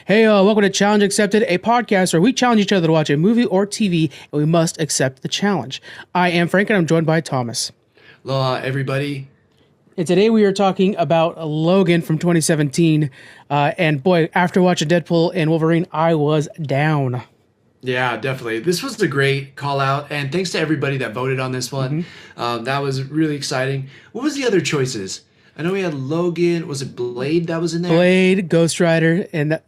Hey, welcome to Challenge Accepted, a podcast where we challenge each other to watch a movie or TV, and we must accept the challenge. I am Frank, and I'm joined by Thomas. Aloha, everybody. And today we are talking about Logan from 2017. And boy, after watching Deadpool and Wolverine, I was down. Yeah, definitely. This was a great call out, and thanks to everybody that voted on this one. That was really exciting. What was the other choices? I know we had Logan. Was it Blade that was in there? Blade, Ghost Rider, and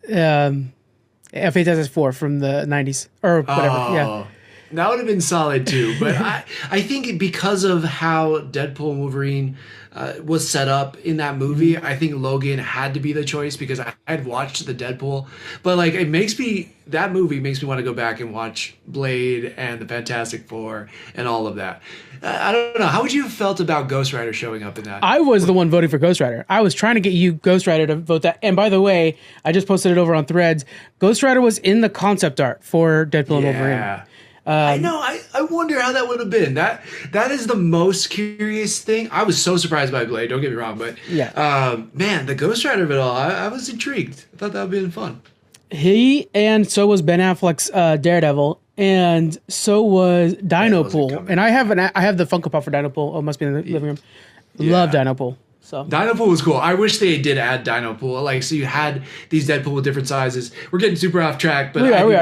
Fantastic Four from the 90s. Or whatever, yeah. That would have been solid too. But I think because of how Deadpool and Wolverine was set up in that movie, I think Logan had to be the choice because I had watched the Deadpool. But like that movie makes me want to go back and watch Blade and the Fantastic Four and all of that. I don't know. How would you have felt about Ghost Rider showing up in that? I was the one voting for Ghost Rider. I was trying to get you, Ghost Rider, to vote that. And by the way, I just posted it over on Threads. Ghost Rider was in the concept art for Deadpool and Wolverine. I know. I wonder how that would have been. That is the most curious thing. I was so surprised by Blade. Don't get me wrong, but man, the Ghost Rider of it all, I was intrigued. I thought that would be fun. He and so was Ben Affleck's Daredevil, and so was Dino Pool. And I have the Funko Pop for Dino Pool. Oh, it must be in the living room. Love Dino Pool. So Dino Pool was cool. I wish they did add Dino Pool. Like, so you had these Deadpool with different sizes. We're getting super off track, but I think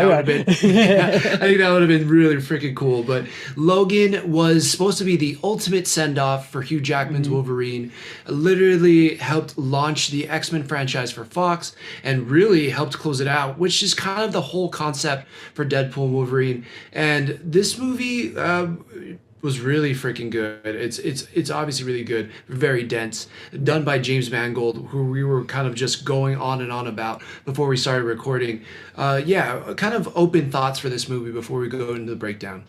that would have been really freaking cool. But Logan was supposed to be the ultimate send-off for Hugh Jackman's Wolverine. Literally helped launch the X-Men franchise for Fox and really helped close it out, which is kind of the whole concept for Deadpool and Wolverine. And this movie was really freaking good. It's obviously really good, very dense, done by James Mangold, who we were kind of just going on and on about before we started recording. Kind of open thoughts for this movie before we go into the breakdown.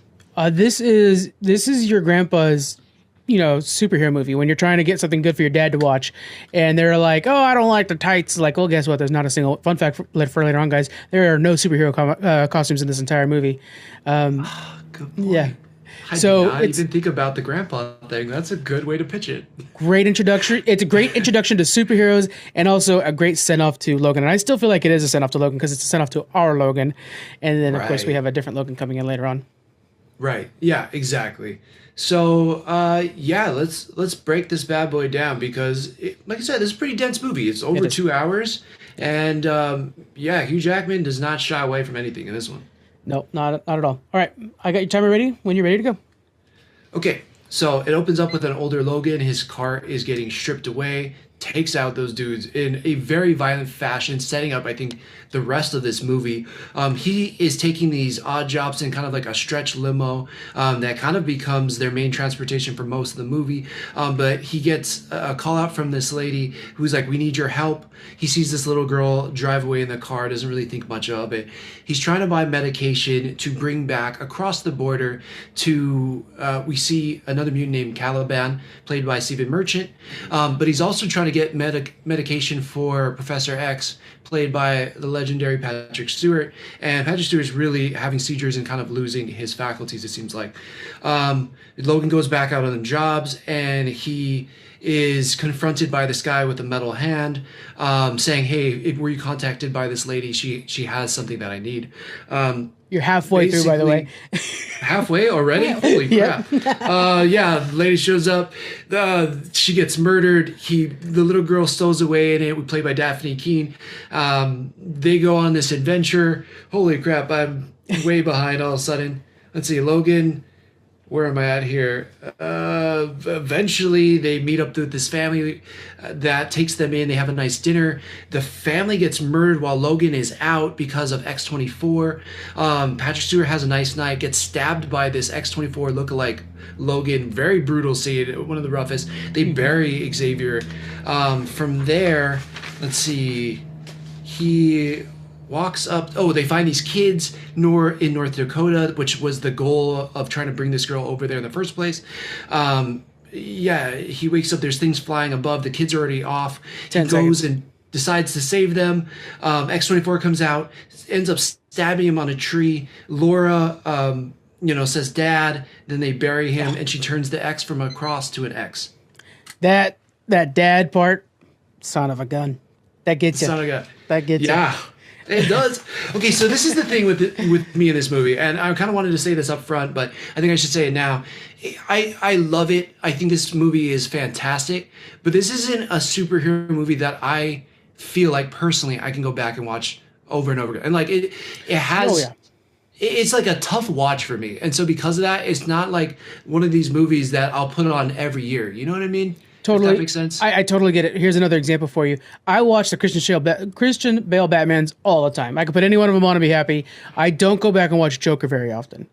This is your grandpa's, superhero movie when you're trying to get something good for your dad to watch, and they're like, "Oh, I don't like the tights." Like, well, guess what? There's not a single fun fact for later on, guys. There are no superhero costumes in this entire movie. Good point. Yeah. I did not even think about the grandpa thing. That's a good way to pitch it. Great introduction. It's a great introduction to superheroes and also a great send-off to Logan. And I still feel like it is a send-off to Logan because it's a send-off to our Logan. And then, of course, we have a different Logan coming in later on. Right. Yeah, exactly. So, let's break this bad boy down because, like I said, this is a pretty dense movie. It's over 2 hours. And, Hugh Jackman does not shy away from anything in this one. No, not at all. All right, I got your timer ready when you're ready to go. Okay, so it opens up with an older Logan. His car is getting stripped away, takes out those dudes in a very violent fashion, setting up, I think, the rest of this movie. He is taking these odd jobs in kind of like a stretch limo that kind of becomes their main transportation for most of the movie. But he gets a call out from this lady who's like, "We need your help." He sees this little girl drive away in the car, doesn't really think much of it. He's trying to buy medication to bring back across the border to, we see another mutant named Caliban, played by Stephen Merchant. But he's also trying to get medication for Professor X, played by the legendary Patrick Stewart. And Patrick Stewart is really having seizures and kind of losing his faculties, it seems like. Logan goes back out on the jobs, and he is confronted by this guy with a metal hand, saying, "Hey, were you contacted by this lady? She has something that I need." You're halfway through, by the way. Halfway already? Holy crap. The lady shows up. She gets murdered. The little girl stows away in it. We played by Daphne Keane. They go on this adventure. Holy crap, I'm way behind all of a sudden. Let's see, Logan. Where am I at here? Eventually, they meet up with this family that takes them in. They have a nice dinner. The family gets murdered while Logan is out because of X-24. Patrick Stewart has a nice night, gets stabbed by this X-24 lookalike Logan. Very brutal scene, one of the roughest. They bury Xavier. From there, let's see. He walks up. Oh, they find these kids in North Dakota, which was the goal of trying to bring this girl over there in the first place. He wakes up. There's things flying above. The kids are already off. He goes and decides to save them. X-24 comes out, ends up stabbing him on a tree. Laura, says "Dad." Then they bury him, and she turns the X from a cross to an X. That dad part, son of a gun. That gets you. Son of a gun. That gets you. Yeah. It does. Okay, so this is the thing with me in this movie, and I kind of wanted to say this up front, but I think I should say it now. I love it. I think this movie is fantastic, but this isn't a superhero movie that I feel like personally I can go back and watch over and over again. And like it has. Oh, yeah. It's like a tough watch for me, and so because of that, it's not like one of these movies that I'll put on every year. You know what I mean? Totally. If that makes sense. I totally get it. Here's another example for you. I watch the Christian Bale Batmans all the time. I could put any one of them on and be happy. I don't go back and watch Joker very often.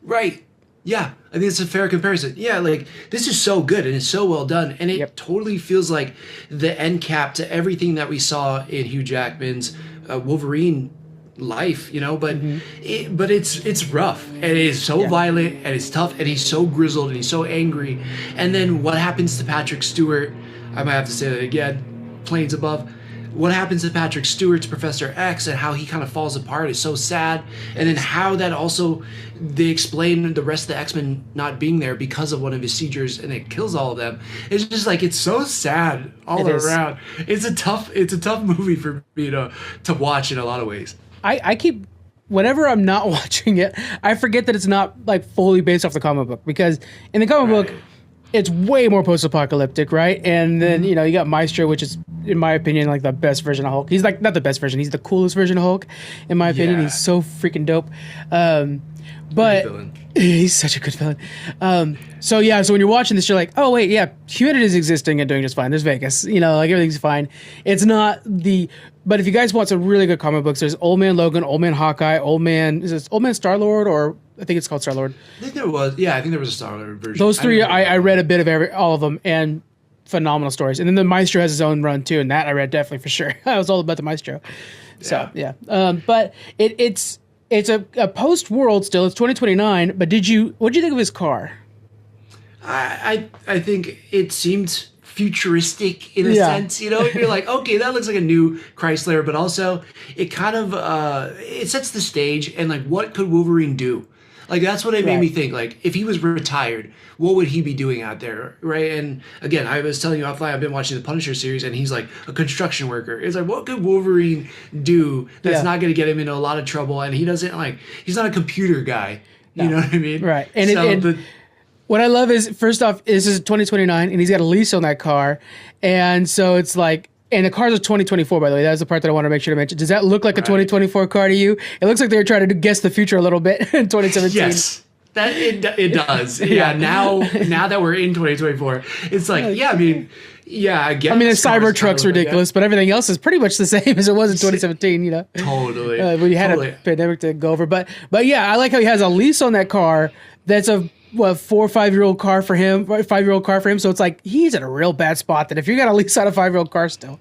Right. Yeah, I think it's a fair comparison. Yeah, like this is so good and it's so well done, and it totally feels like the end cap to everything that we saw in Hugh Jackman's Wolverine life, you know. But it's rough and it is so violent and it's tough and he's so grizzled and he's so angry. And then what happens to Patrick Stewart? I might have to say that again. Planes above. What happens to Patrick Stewart's Professor X and how he kind of falls apart is so sad. And then how that also, they explain the rest of the X-Men not being there because of one of his seizures and it kills all of them. It's just like, it's so sad all around. It's a tough movie for me to watch in a lot of ways. I keep, whenever I'm not watching it, I forget that it's not like fully based off the comic book, because in the comic book, it's way more post-apocalyptic, right? And then, you know, you got Maestro, which is, in my opinion, like the best version of Hulk. He's like, not the best version, he's the coolest version of Hulk, in my opinion. He's so freaking dope. But he's such a good villain. So when you're watching this, you're like, oh wait, yeah, humanity is existing and doing just fine. There's Vegas, you know, like everything's fine. It's not but if you guys want some really good comic books, there's Old Man Logan, Old Man Hawkeye, Old Man Star-Lord, or I think it's called Star-Lord. I think there was a Star-Lord version. Those three, I read a bit of all of them, and phenomenal stories. And then the Maestro has his own run too, and that I read definitely for sure. I was all about the Maestro. So but it's a post world still. It's 2029. But what did you think of his car? I think it seemed futuristic in a sense, you know. You're like, okay, that looks like a new Chrysler, but also it kind of it sets the stage, and like, what could Wolverine do? Like, that's what it made me think. Like, if he was retired, what would he be doing out there, right? And again, I was telling you offline, I've been watching the Punisher series, and he's like a construction worker. It's like, what could Wolverine do that's not going to get him into a lot of trouble? And he doesn't, like, he's not a computer guy. No. You know what I mean? Right. And what I love is, first off, this is 2029, and he's got a lease on that car. And so it's like, and the car's a 2024, by the way. That's the part that I want to make sure to mention. Does that look like a 2024 car to you? It looks like they were trying to guess the future a little bit in 2017. Yes, that it does. Yeah, now that we're in 2024, it's like, I guess. I mean, the Cybertruck's ridiculous, but everything else is pretty much the same as it was in 2017, you know? Totally. When you had a pandemic to go over. But yeah, I like how he has a lease on that car that's a 4 or 5 year old car for him, 5-year-old car for him. So it's like, he's in a real bad spot that if you got a lease on a 5-year-old car still.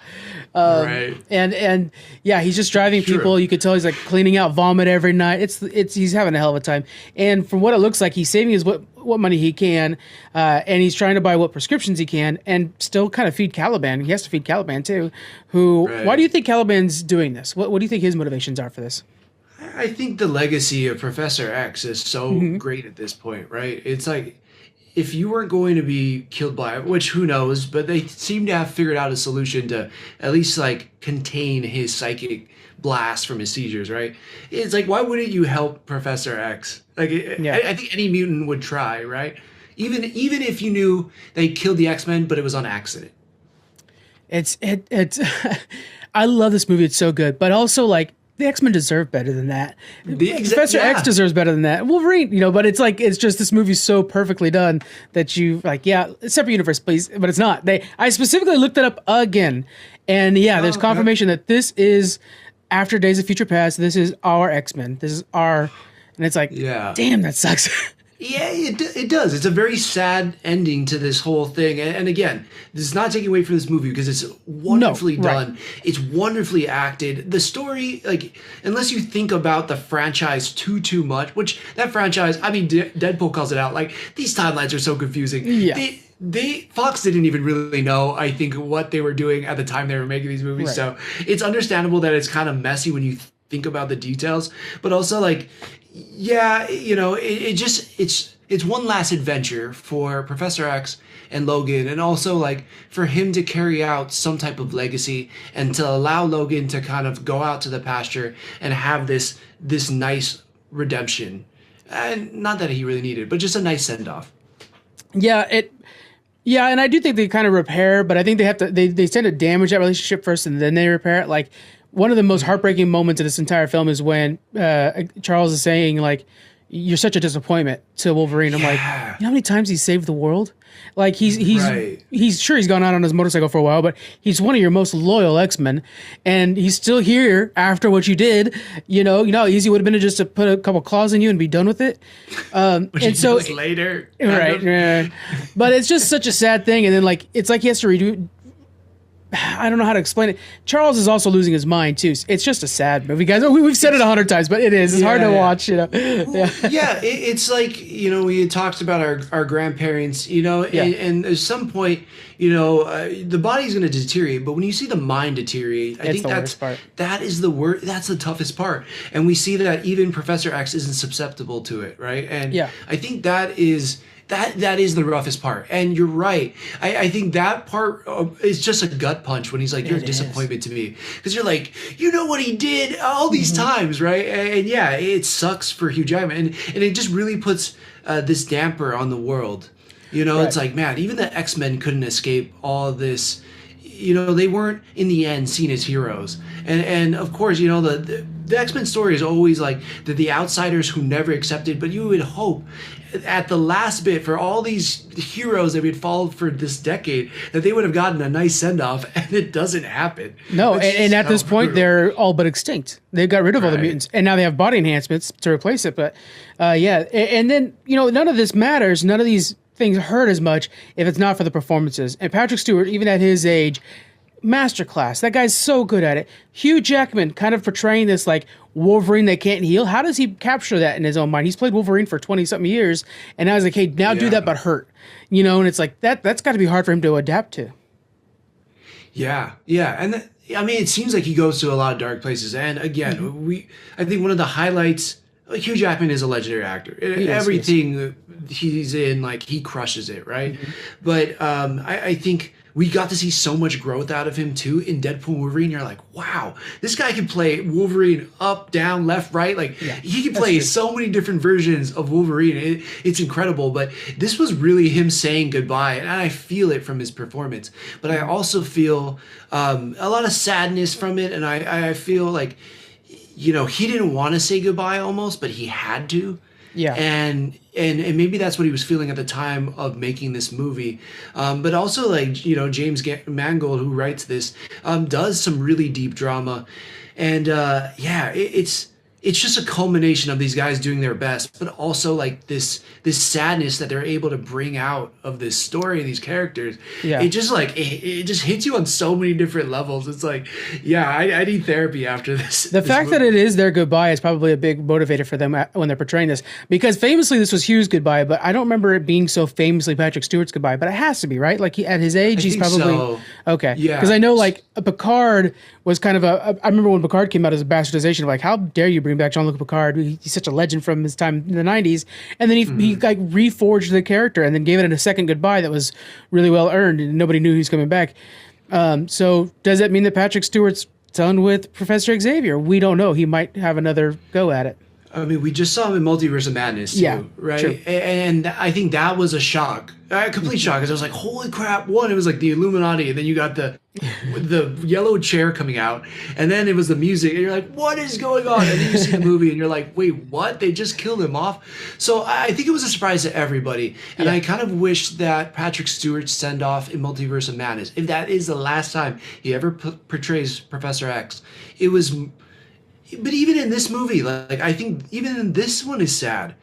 And yeah, he's just driving people. You could tell he's like cleaning out vomit every night. He's having a hell of a time. And from what it looks like, he's saving what money he can, and he's trying to buy what prescriptions he can, and still kind of feed Caliban. He has to feed Caliban too. Why do you think Caliban's doing this? What do you think his motivations are for this? I think the legacy of Professor X is so great at this point, right? It's like, if you weren't going to be killed by, which who knows, but they seem to have figured out a solution to at least like contain his psychic blast from his seizures, right? It's like, why wouldn't you help Professor X? Like, I think any mutant would try, right? Even if you knew they killed the X-Men, but it was on accident. It's I love this movie. It's so good, but also like, the X-Men deserve better than that. Professor X deserves better than that. Wolverine, you know, but it's like, it's just, this movie's so perfectly done that you like, separate universe, please. But it's not. I specifically looked it up again. And there's confirmation that this is, after Days of Future Past, this is our X-Men. This is our, and it's like, damn, that sucks. Yeah, it does. It's a very sad ending to this whole thing. And again, this is not taking away from this movie because it's wonderfully done. It's wonderfully acted. The story, like, unless you think about the franchise too much, which that franchise, I mean, Deadpool calls it out, like, these timelines are so confusing. Yeah. Fox didn't even really know, I think, what they were doing at the time they were making these movies. Right. So it's understandable that it's kind of messy when you think about the details, but also like, you know, it's it's one last adventure for Professor X and Logan, and also like for him to carry out some type of legacy and to allow Logan to kind of go out to the pasture and have this nice redemption. And not that he really needed, but just a nice send off. Yeah, and I do think they kind of repair, but I think they have to they tend to damage that relationship first and then they repair it. Like one of the most heartbreaking moments of this entire film is when Charles is saying like, "You're such a disappointment" to Wolverine. I'm like, you know how many times he saved the world? Like he's sure he's gone out on his motorcycle for a while, but he's one of your most loyal X-Men, and he's still here after what you did. You know how easy it would have been just to put a couple claws in you and be done with it. And so later, right? But it's just such a sad thing, and then like it's like he has to redo. I don't know how to explain it. Charles is also losing his mind too. It's just a sad movie, guys. We've said it 100 times, but it is. It's hard to watch, It's like, we had talked about our grandparents, and at some point, the body's going to deteriorate, but when you see the mind deteriorate, I think that is the worst. That's the toughest part, and we see that even Professor X isn't susceptible to it, right? And I think that is the roughest part. And you're right. I think that part is just a gut punch when he's like, "You're a disappointment to me." Because you're like, you know what he did all these times, right? And it sucks for Hugh Jackman. And it just really puts this damper on the world. It's like, man, even the X-Men couldn't escape all this. They weren't in the end seen as heroes. And of course, the X-Men story is always like the outsiders who never accepted, but you would hope at the last bit for all these heroes that we had followed for this decade that they would have gotten a nice send-off, and it doesn't happen. No, and at this point, they're all but extinct. They got rid of all the mutants, and now they have body enhancements to replace it. But and then, none of this matters. None of these things hurt as much if it's not for the performances. And Patrick Stewart, even at his age, masterclass. That guy's so good at it. Hugh Jackman kind of portraying this like Wolverine that can't heal. How does he capture that in his own mind? He's played Wolverine for 20-something years, and now he's like, hey, now do that but hurt. And it's like that's got to be hard for him to adapt to. Yeah. And it seems like he goes to a lot of dark places. And again, I think one of the highlights, Hugh Jackman is a legendary actor. Everything he's in, like, he crushes it, right? But I think we got to see so much growth out of him too in Deadpool Wolverine. You're like, wow, this guy can play Wolverine up, down, left, right. Like he can play so many different versions of Wolverine. It's incredible. But this was really him saying goodbye, and I feel it from his performance. But I also feel a lot of sadness from it, and I feel like he didn't want to say goodbye almost, but he had to. Yeah. And maybe that's what he was feeling at the time of making this movie. But also, like, James Mangold, who writes this, does some really deep drama. And it's just a culmination of these guys doing their best, but also like this sadness that they're able to bring out of this story and these characters. Yeah. It just it just hits you on so many different levels. It's like, I need therapy after this. The fact that it is their goodbye is probably a big motivator for them when they're portraying this, because famously this was Hugh's goodbye, but I don't remember it being so famously Patrick Stewart's goodbye, but it has to be, right? Like at his age, he's probably so. Okay. Yeah. Because I know like Picard was kind of I remember when Picard came out as a bastardization of like, how dare you bring back Jean-Luc Picard? He's such a legend from his time in the 90s. And then he like reforged the character and then gave it a second goodbye that was really well earned, and nobody knew he was coming back. So does that mean that Patrick Stewart's done with Professor Xavier? We don't know. He might have another go at it. I mean, we just saw him in Multiverse of Madness too, right? True. And I think that was a shock, a complete shock, because I was like, holy crap, it was like the Illuminati, and then you got the yellow chair coming out, and then it was the music, and you're like, what is going on? And then you see the movie, and you're like, wait, what? They just killed him off? So I think it was a surprise to everybody, and I kind of wish that Patrick Stewart's send-off in Multiverse of Madness, if that is the last time he ever portrays Professor X, it was... But even in this movie, like I think even in this one is sad,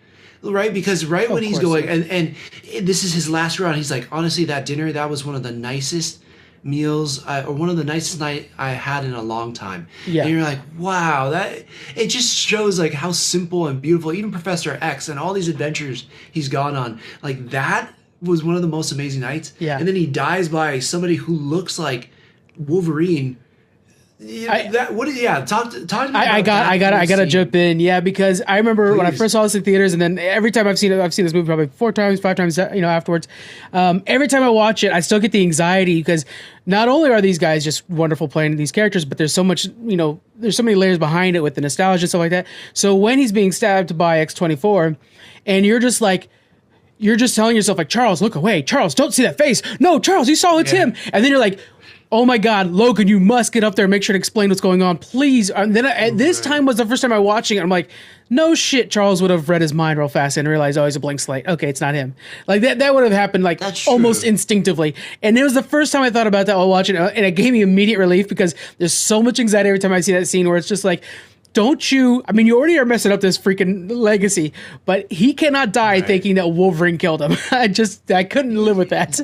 right? Because when he's going, and this is his last round, he's like, honestly, that dinner, that was one of the nicest meals or one of the nicest night I had in a long time. Yeah. And you're like, wow, that it just shows like how simple and beautiful, even Professor X and all these adventures he's gone on, like that was one of the most amazing nights. Yeah. And then he dies by somebody who looks like Wolverine. Talk to me about I gotta jump in, yeah, because I remember when I first saw this in theaters, and then every time I've seen this movie probably 4 times, 5 times, afterwards. Every time I watch it, I still get the anxiety because not only are these guys just wonderful playing these characters, but there's so much, there's so many layers behind it with the nostalgia and stuff like that. So when he's being stabbed by X-24, and you're just telling yourself like, Charles, look away, Charles, don't see that face. No, Charles, you saw it's him, and then you're like, oh my God, Logan, you must get up there and make sure to explain what's going on, please. And then this time was the first time I watching it. I'm like, no shit, Charles would have read his mind real fast and realized, oh, he's a blank slate. Okay, it's not him. Like that would have happened like almost instinctively. And it was the first time I thought about that while watching it, and it gave me immediate relief because there's so much anxiety every time I see that scene where it's just like, you already are messing up this freaking legacy, but he cannot die thinking that Wolverine killed him. I couldn't live with that.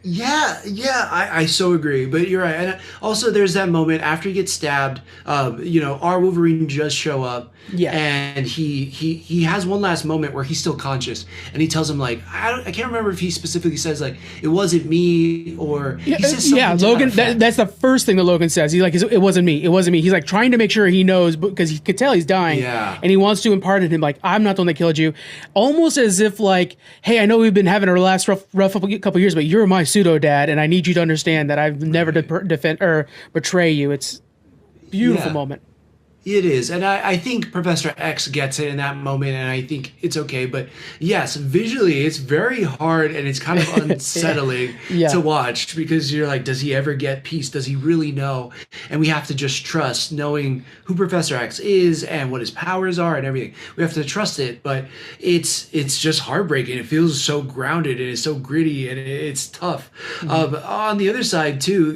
Yeah, I so agree. But you're right. And also, there's that moment after he gets stabbed. Our Wolverine does show up. Yeah. And he has one last moment where he's still conscious, and he tells him like, I can't remember if he specifically says like, it wasn't me, or he says something Logan. That's the first thing that Logan says. He's like, it wasn't me. It wasn't me. He's like trying to make sure he knows because he could tell he's dying. Yeah. And he wants to impart in him like, I'm not the one that killed you, almost as if like, hey, I know we've been having our last rough couple years, but you're my pseudo dad, and I need you to understand that I've never defend or betray you. It's a beautiful moment. It is, and I think Professor X gets it in that moment, and I think it's okay. But yes, visually, it's very hard, and it's kind of unsettling to watch because you're like, does he ever get peace? Does he really know? And we have to just trust knowing who Professor X is and what his powers are and everything. We have to trust it, but it's just heartbreaking. It feels so grounded, and it's so gritty, and it's tough. On the other side, too,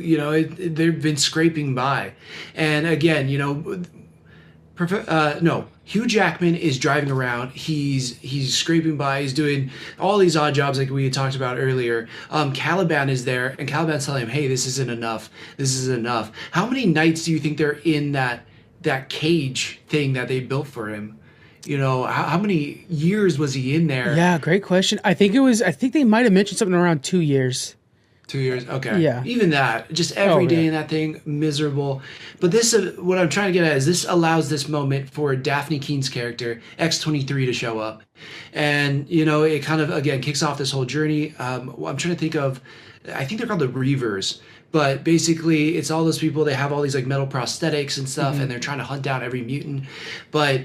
they've been scraping by. And again, Hugh Jackman is driving around. He's scraping by. He's doing all these odd jobs like we had talked about earlier. Caliban is there, and Caliban's telling him, "Hey, this isn't enough. This is enough." How many nights do you think they're in that cage thing that they built for him? How many years was he in there? Yeah, great question. I think they might have mentioned something around 2 years. 2 years, okay. Yeah. Even that, just every day in that thing, miserable. But this, what I'm trying to get at is this allows this moment for Daphne Keene's character, X-23, to show up. And, it kind of, again, kicks off this whole journey. I'm trying to think of, I think they're called the Reavers. But basically, it's all those people, they have all these like metal prosthetics and stuff, and they're trying to hunt down every mutant. But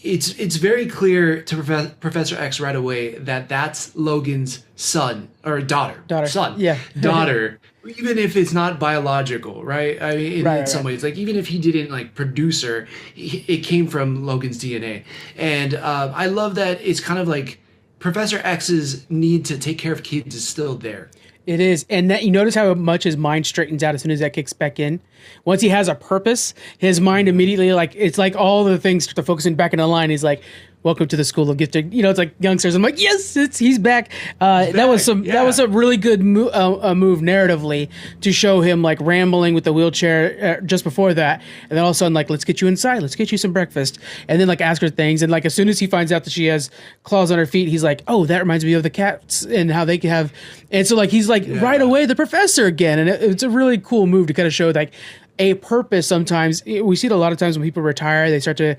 it's very clear to Professor X right away that that's Logan's son or daughter. Daughter. Even if it's not biological, right? I mean, in some ways, like even if he didn't like produce her, it came from Logan's DNA. And I love that it's kind of like Professor X's need to take care of kids is still there. It is. And that you notice how much his mind straightens out as soon as that kicks back in. Once he has a purpose, his mind immediately, like, it's like all the things start to focusing back in the line. He's like, welcome to the school of gifted. It's like youngsters. I'm like, yes, he's back. That was a really good move narratively to show him like rambling with the wheelchair just before that. And then all of a sudden, like, let's get you inside. Let's get you some breakfast. And then like ask her things. And like, as soon as he finds out that she has claws on her feet, he's like, oh, that reminds me of the cats and how they can have. And so like, he's like right away, the professor again. And it's a really cool move to kind of show like a purpose. Sometimes we see it a lot of times when people retire, they start to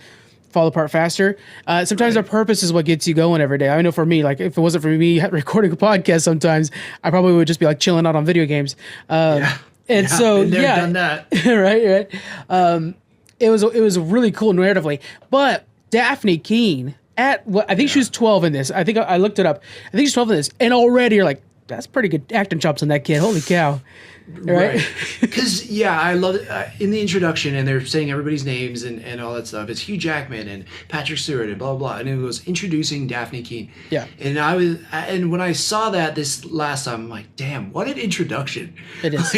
fall apart faster. Sometimes their purpose is what gets you going every day. I know for me, like if it wasn't for me recording a podcast, sometimes I probably would just be like chilling out on video games. Done that. right. It was really cool narratively, but Daphne Keene I think she was 12 in this. I think I looked it up. I think she's 12 in this, and already you're like, that's pretty good acting chops on that kid. Holy cow. Right. Because, I love it. In the introduction, and they're saying everybody's names and all that stuff. It's Hugh Jackman and Patrick Stewart and blah, blah, blah. And it was introducing Daphne Keene. Yeah. And when I saw that this last time, I'm like, damn, what an introduction. It is.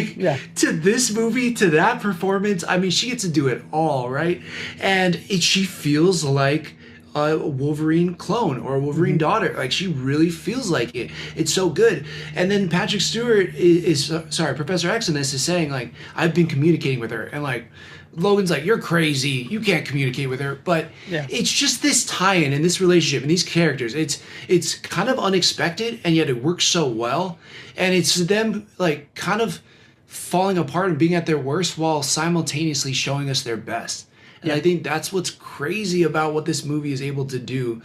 To this movie, to that performance. I mean, she gets to do it all, right? And she feels like a Wolverine clone or a Wolverine daughter. Like, she really feels like it. It's so good. And then Patrick Stewart Professor X in this is saying, like, I've been communicating with her. And, like, Logan's like, you're crazy. You can't communicate with her. But it's just this tie-in and this relationship and these characters. It's kind of unexpected, and yet it works so well. And it's them, like, kind of falling apart and being at their worst while simultaneously showing us their best. And I think that's what's crazy about what this movie is able to do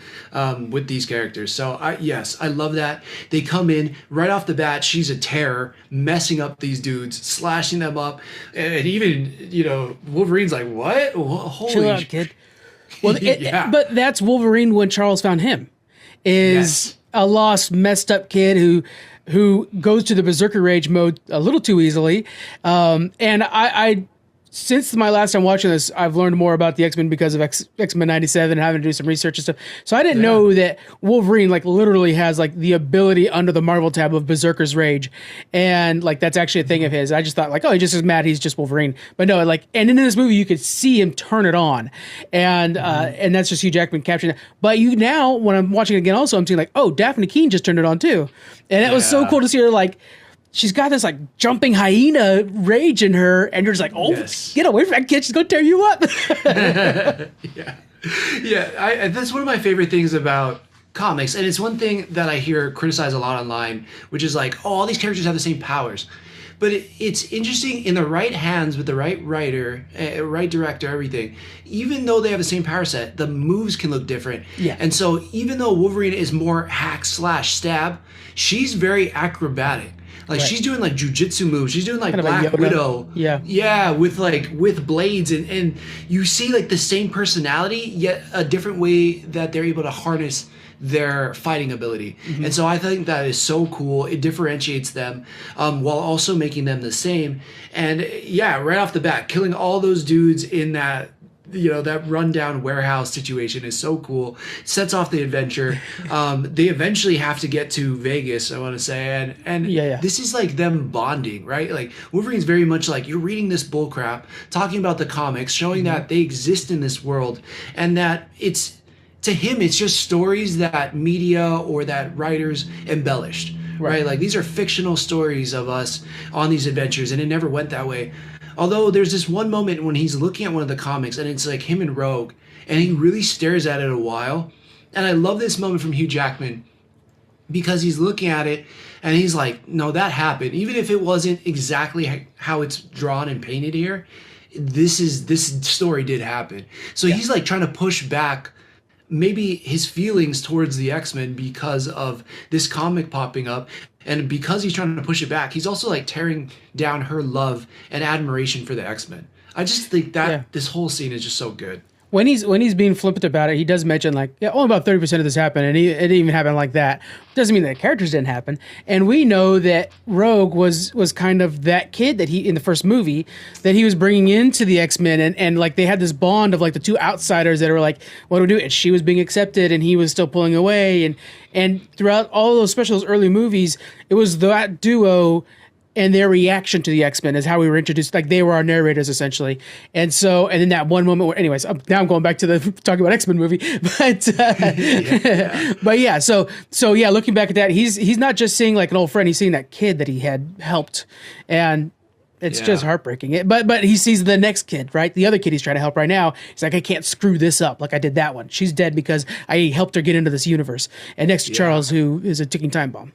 with these characters. So, I love that. They come in right off the bat. She's a terror, messing up these dudes, slashing them up. And even, Wolverine's like, what? Holy Chill out, kid. Well, but that's Wolverine when Charles found him. Is a lost, messed up kid who goes to the berserker rage mode a little too easily. And I since my last time watching this, I've learned more about the X-Men because of X-Men 97 and having to do some research and stuff. So I didn't know that Wolverine like literally has like the ability under the Marvel tab of Berserker's Rage. And like that's actually a thing of his. I just thought like, oh, he just is mad, he's just Wolverine. But no, like, and in this movie you could see him turn it on. And that's just Hugh Jackman capturing that. But now when I'm watching it again also, I'm seeing like, oh, Daphne Keane just turned it on too. And it was so cool to see her like, she's got this like jumping hyena rage in her, and you're just like, oh, get away from that kid. She's going to tear you up. That's one of my favorite things about comics. And it's one thing that I hear criticized a lot online, which is like, oh, all these characters have the same powers. But it's interesting in the right hands with the right writer, right director, everything. Even though they have the same power set, the moves can look different. Yeah. And so even though Wolverine is more hack/stab, she's very acrobatic. Like she's doing like jujitsu moves. She's doing like kind Black Widow. Yeah, with blades, and you see like the same personality, yet a different way that they're able to harness their fighting ability. And so I think that is so cool. It differentiates them while also making them the same. And right off the bat, killing all those dudes in that that rundown warehouse situation is so cool. Sets off the adventure. They eventually have to get to Vegas, I want to say, and this is like them bonding, right? Like Wolverine's very much like, you're reading this bullcrap, talking about the comics, showing that they exist in this world, and that it's, to him, it's just stories that media or that writers embellished, right? Like these are fictional stories of us on these adventures, and it never went that way. Although there's this one moment when he's looking at one of the comics and it's like him and Rogue, and he really stares at it a while. And I love this moment from Hugh Jackman because he's looking at it and he's like, no, that happened. Even if it wasn't exactly how it's drawn and painted here, this story did happen. So he's like trying to push back maybe his feelings towards the X-Men because of this comic popping up. And because he's trying to push it back, he's also like tearing down her love and admiration for the X-Men. I just think that this whole scene is just so good. When he's being flippant about it, he does mention like, only about 30% of this happened, and it didn't even happen like that. Doesn't mean that the characters didn't happen. And we know that Rogue was kind of that kid that he, in the first movie, that he was bringing into the X-Men, and like they had this bond of like the two outsiders that were like, what do we do? And she was being accepted, and he was still pulling away, and throughout all those specials, early movies, it was that duo. And their reaction to the X-Men is how we were introduced. Like they were our narrators essentially. And so, and then that one moment where, anyways, now I'm going back to the talking about X-Men movie, but, but yeah, so yeah, looking back at that, he's not just seeing like an old friend, he's seeing that kid that he had helped, and it's just heartbreaking. But he sees the next kid, right? The other kid he's trying to help right now. He's like, I can't screw this up like I did that one. She's dead because I helped her get into this universe. And next to Charles, who is a ticking time bomb.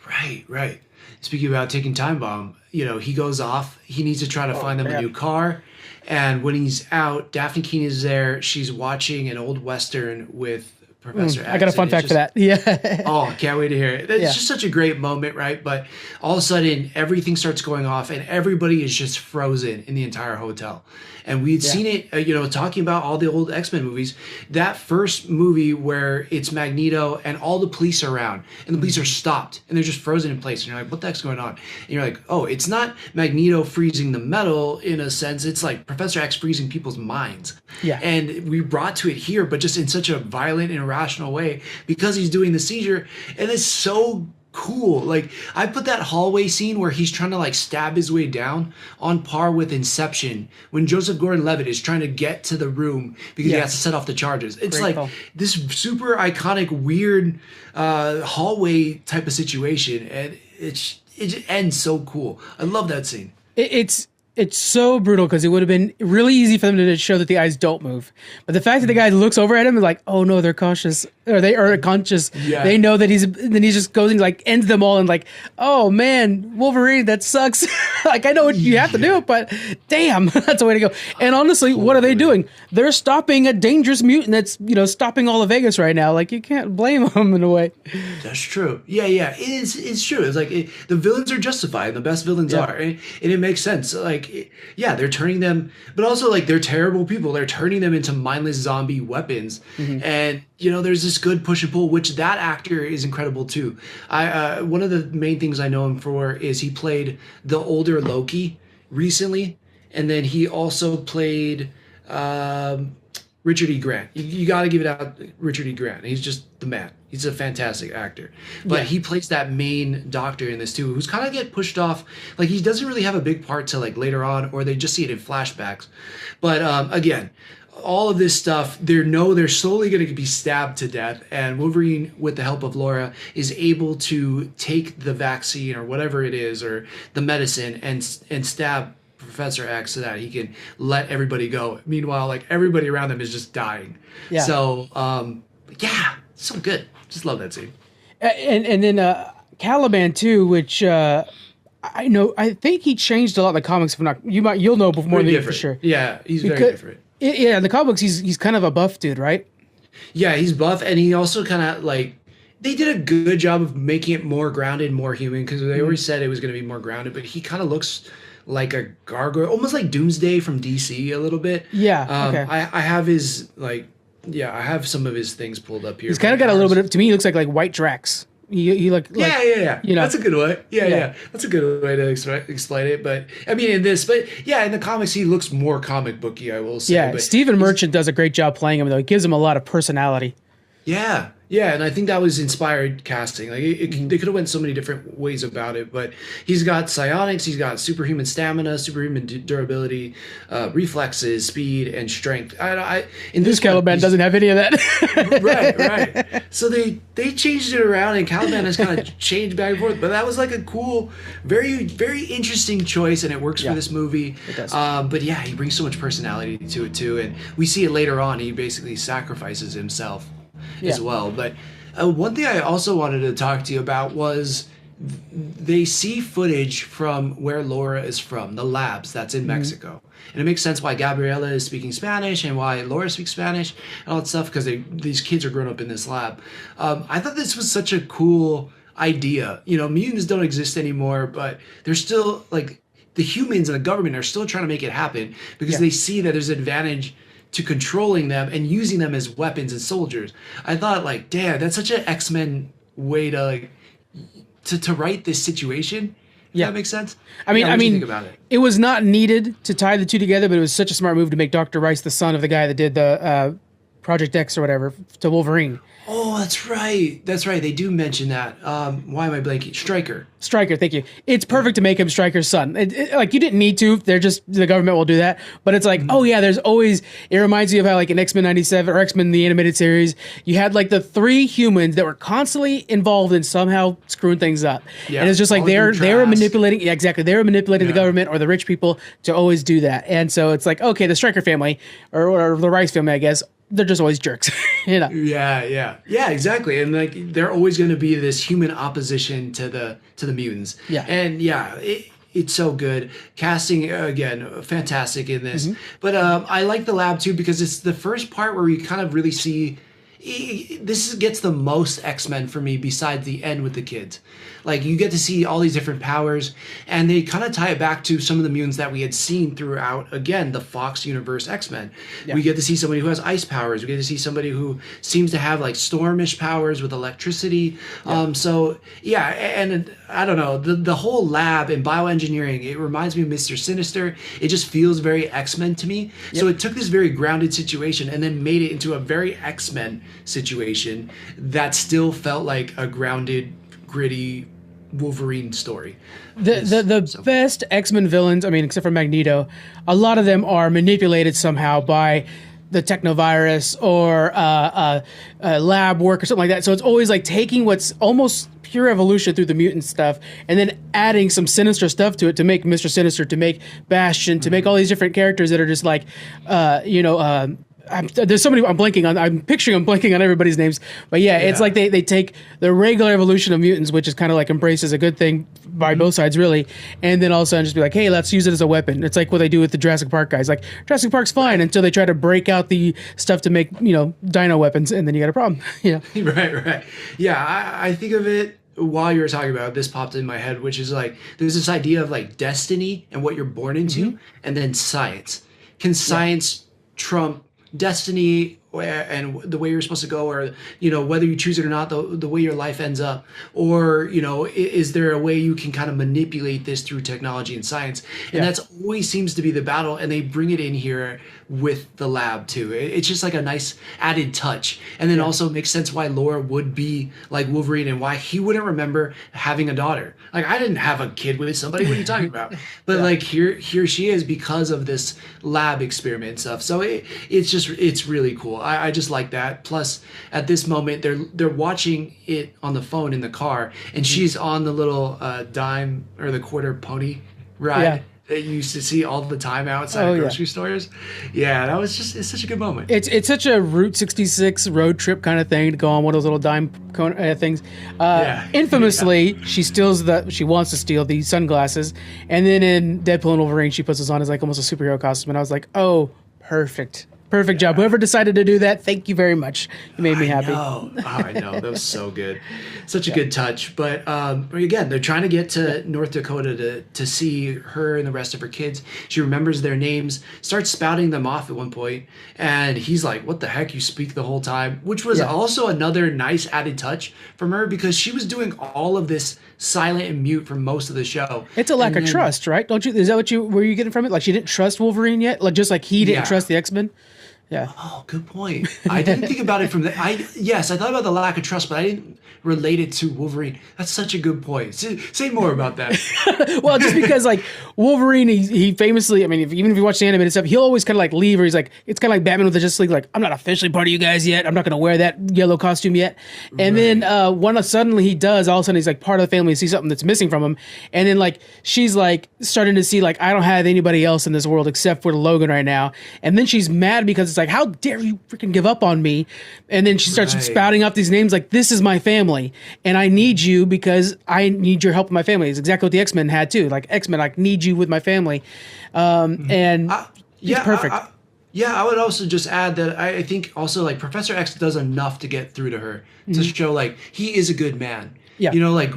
Right. Speaking about ticking time bomb, he goes off. He needs to try to find them a new car. And when he's out, Daphne Keane is there. She's watching an old Western with Professor X. I got a fun fact for that. Yeah. I can't wait to hear it. It's just such a great moment, right? But all of a sudden, everything starts going off and everybody is just frozen in the entire hotel. And we'd seen it, talking about all the old X-Men movies. That first movie where it's Magneto and all the police are around and the police are stopped and they're just frozen in place. And you're like, what the heck's going on? And you're like, oh, it's not Magneto freezing the metal in a sense. It's like Professor X freezing people's minds. Yeah. And we brought to it here, but just in such a violent and irrational way because he's doing the seizure. And it's so cool. Like I put that hallway scene where he's trying to like stab his way down on par with Inception when Joseph Gordon-Levitt is trying to get to the room because he has to set off the charges. It's great like this super iconic weird hallway type of situation, and it ends so cool. I love that scene. It's so brutal because it would have been really easy for them to show that the eyes don't move. But the fact that the guy looks over at him is like, oh no, they're cautious. or they are conscious. Yeah. They know that then he just goes and like ends them all and like, oh man, Wolverine, that sucks. Like I know what you have to do, but damn, that's the way to go. And honestly, what are they doing? They're stopping a dangerous mutant that's stopping all of Vegas right now. Like you can't blame them in a way. That's true. Yeah. It's true. It's like the villains are justified. The best villains are, and it makes sense. Like they're turning them, but also like they're terrible people. They're turning them into mindless zombie weapons, and there's this good push and pull, which that actor is incredible too. One of the main things I know him for is he played the older Loki recently, and then he also played Richard E. Grant. You got to give it out, Richard E. Grant. He's just the man. He's a fantastic actor. But he plays that main doctor in this too, who's kind of get pushed off. Like he doesn't really have a big part till like later on, or they just see it in flashbacks. But again, all of this stuff, they're slowly going to be stabbed to death, and Wolverine, with the help of Laura, is able to take the vaccine or whatever it is, or the medicine, and stab Professor X so that he can let everybody go. Meanwhile, like everybody around them is just dying. Yeah. So, so good. Just love that scene. And then Caliban too, which I think he changed a lot in the comics. If not, you'll know more than me for sure. Yeah, he's very different. Yeah, in the comics, he's kind of a buff dude, right? Yeah, he's buff, and he also kind of like they did a good job of making it more grounded, more human, because they always said it was going to be more grounded, but he kind of looks like a gargoyle, almost like Doomsday from DC a little bit. Yeah, okay. I have his I have some of his things pulled up here. He's kind of got a little bit of, to me, he looks like White Drax. He like yeah. That's a good way. Yeah. That's a good way to explain it. But I mean, in the comics, he looks more comic booky, I will say. Yeah, but Stephen Merchant does a great job playing him, though. He gives him a lot of personality. Yeah, and I think that was inspired casting. Like they could have went so many different ways about it, but he's got psionics, he's got superhuman stamina, superhuman durability, reflexes, speed, and strength. In this Caliban doesn't have any of that. right. So they changed it around, and Caliban has kind of changed back and forth. But that was like a cool, very very interesting choice, and it works for this movie. It does. But yeah, he brings so much personality to it too, and we see it later on. He basically sacrifices himself as well. But one thing I also wanted to talk to you about was they see footage from where Laura is from, the labs that's in Mexico. And it makes sense why Gabriella is speaking Spanish and why Laura speaks Spanish and all that stuff, because these kids are grown up in this lab. I thought this was such a cool idea. Mutants don't exist anymore, but they're still, like, the humans and the government are still trying to make it happen because they see that there's an advantage to controlling them and using them as weapons and soldiers. I thought, like, damn, that's such an X-Men way to to write this situation. That makes sense. I mean, what do you think about it? It was not needed to tie the two together, but it was such a smart move to make Dr. Rice the son of the guy that did the Project X or whatever to Wolverine. Oh, that's right. They do mention that. Why am I blanking? Stryker, thank you. It's perfect to make him Stryker's son. Like, you didn't need to. They're just, the government will do that. But it's like, oh yeah, there's always, it reminds me of how, like, in X-Men 97 or X-Men the animated series, you had like the three humans that were constantly involved in somehow screwing things up. Yeah. And it's just like they were manipulating, they were manipulating the government or the rich people to always do that. And so it's like, okay, the Stryker family or the Rice family, I guess, they're just always jerks. Yeah, exactly. And like they're always going to be this human opposition to the mutants. And it's so good. Casting, again, fantastic in this. But I like the lab too, because it's the first part where we kind of really see this gets the most X-Men for me besides the end with the kids. Like, you get to see all these different powers, and they kind of tie it back to some of the mutants that we had seen throughout, again, the Fox Universe X-Men. We get to see somebody who has ice powers. We get to see somebody who seems to have, like, stormish powers with electricity. And I don't know, the whole lab and bioengineering, it reminds me of Mr. Sinister. It just feels very X-Men to me. So it took this very grounded situation and then made it into a very X-Men situation that still felt like a grounded, gritty Wolverine story. The best X-Men villains, I mean, except for Magneto, a lot of them are manipulated somehow by the technovirus or lab work or something like that. So it's always like taking what's almost pure evolution through the mutant stuff and then adding some sinister stuff to it to make Mr. Sinister, to make Bastion, to make all these different characters that are just like, there's so many. I'm picturing. I'm blanking on everybody's names. But yeah, it's like they take the regular evolution of mutants, which is kind of like embraced as a good thing by both sides, really, and then all of a sudden just be like, hey, let's use it as a weapon. It's like what they do with the Jurassic Park guys. Like Jurassic Park's fine until they try to break out the stuff to make dino weapons, and then you got a problem. Right. Yeah, I think of it while you were talking about it, this popped in my head, which is like there's this idea of like destiny and what you're born into, and then science. Can science trump destiny and the way you're supposed to go, or whether you choose it or not, the way your life ends up, or is there a way you can kind of manipulate this through technology and science? And that's always seems to be the battle, and they bring it in here with the lab too. It's just like a nice added touch, and then also makes sense why Laura would be like Wolverine and why he wouldn't remember having a daughter. Like, I didn't have a kid with somebody. What are you talking about? But like here she is because of this lab experiment and stuff. So it's really cool. I just like that. Plus, at this moment, they're watching it on the phone in the car, and she's on the little dime or the quarter pony ride that you used to see all the time outside of grocery stores. Yeah, that was it's such a good moment. It's such a Route 66 road trip kind of thing to go on one of those little dime things. Infamously, she wants to steal these sunglasses, and then in Deadpool and Wolverine, she puts this on as like almost a superhero costume, and I was like, oh, perfect job. Whoever decided to do that, thank you very much. You made me happy. I know. That was so good. Such a good touch. But again, they're trying to get to North Dakota to see her and the rest of her kids. She remembers their names, starts spouting them off at one point, and he's like, what the heck, you speak the whole time? Which was also another nice added touch from her, because she was doing all of this silent and mute for most of the show. It's a lack of trust, right? Don't you? Is that were you getting from it? Like, she didn't trust Wolverine yet? Like, just like he didn't trust the X-Men? Yeah. Oh, good point. I didn't think about it from the. I thought about the lack of trust, but I didn't relate it to Wolverine. That's such a good point. Say more about that. Well, just because like Wolverine, he famously, I mean, even if you watch the animated stuff, he'll always kind of like leave, or he's like, it's kind of like Batman with the Justice League, like, I'm not officially part of you guys yet. I'm not going to wear that yellow costume yet. And then when suddenly he does, all of a sudden he's like part of the family, sees something that's missing from him, and then like she's like starting to see like, I don't have anybody else in this world except for Logan right now, and then she's mad because it's like, how dare you freaking give up on me? And then she starts spouting off these names like, this is my family, and I need you because I need your help with my family. It's exactly what the X-Men had too. Like, X-Men, like, need you with my family. And it's perfect. I would also just add that I think also like Professor X does enough to get through to her to show like he is a good man. Yeah. Like,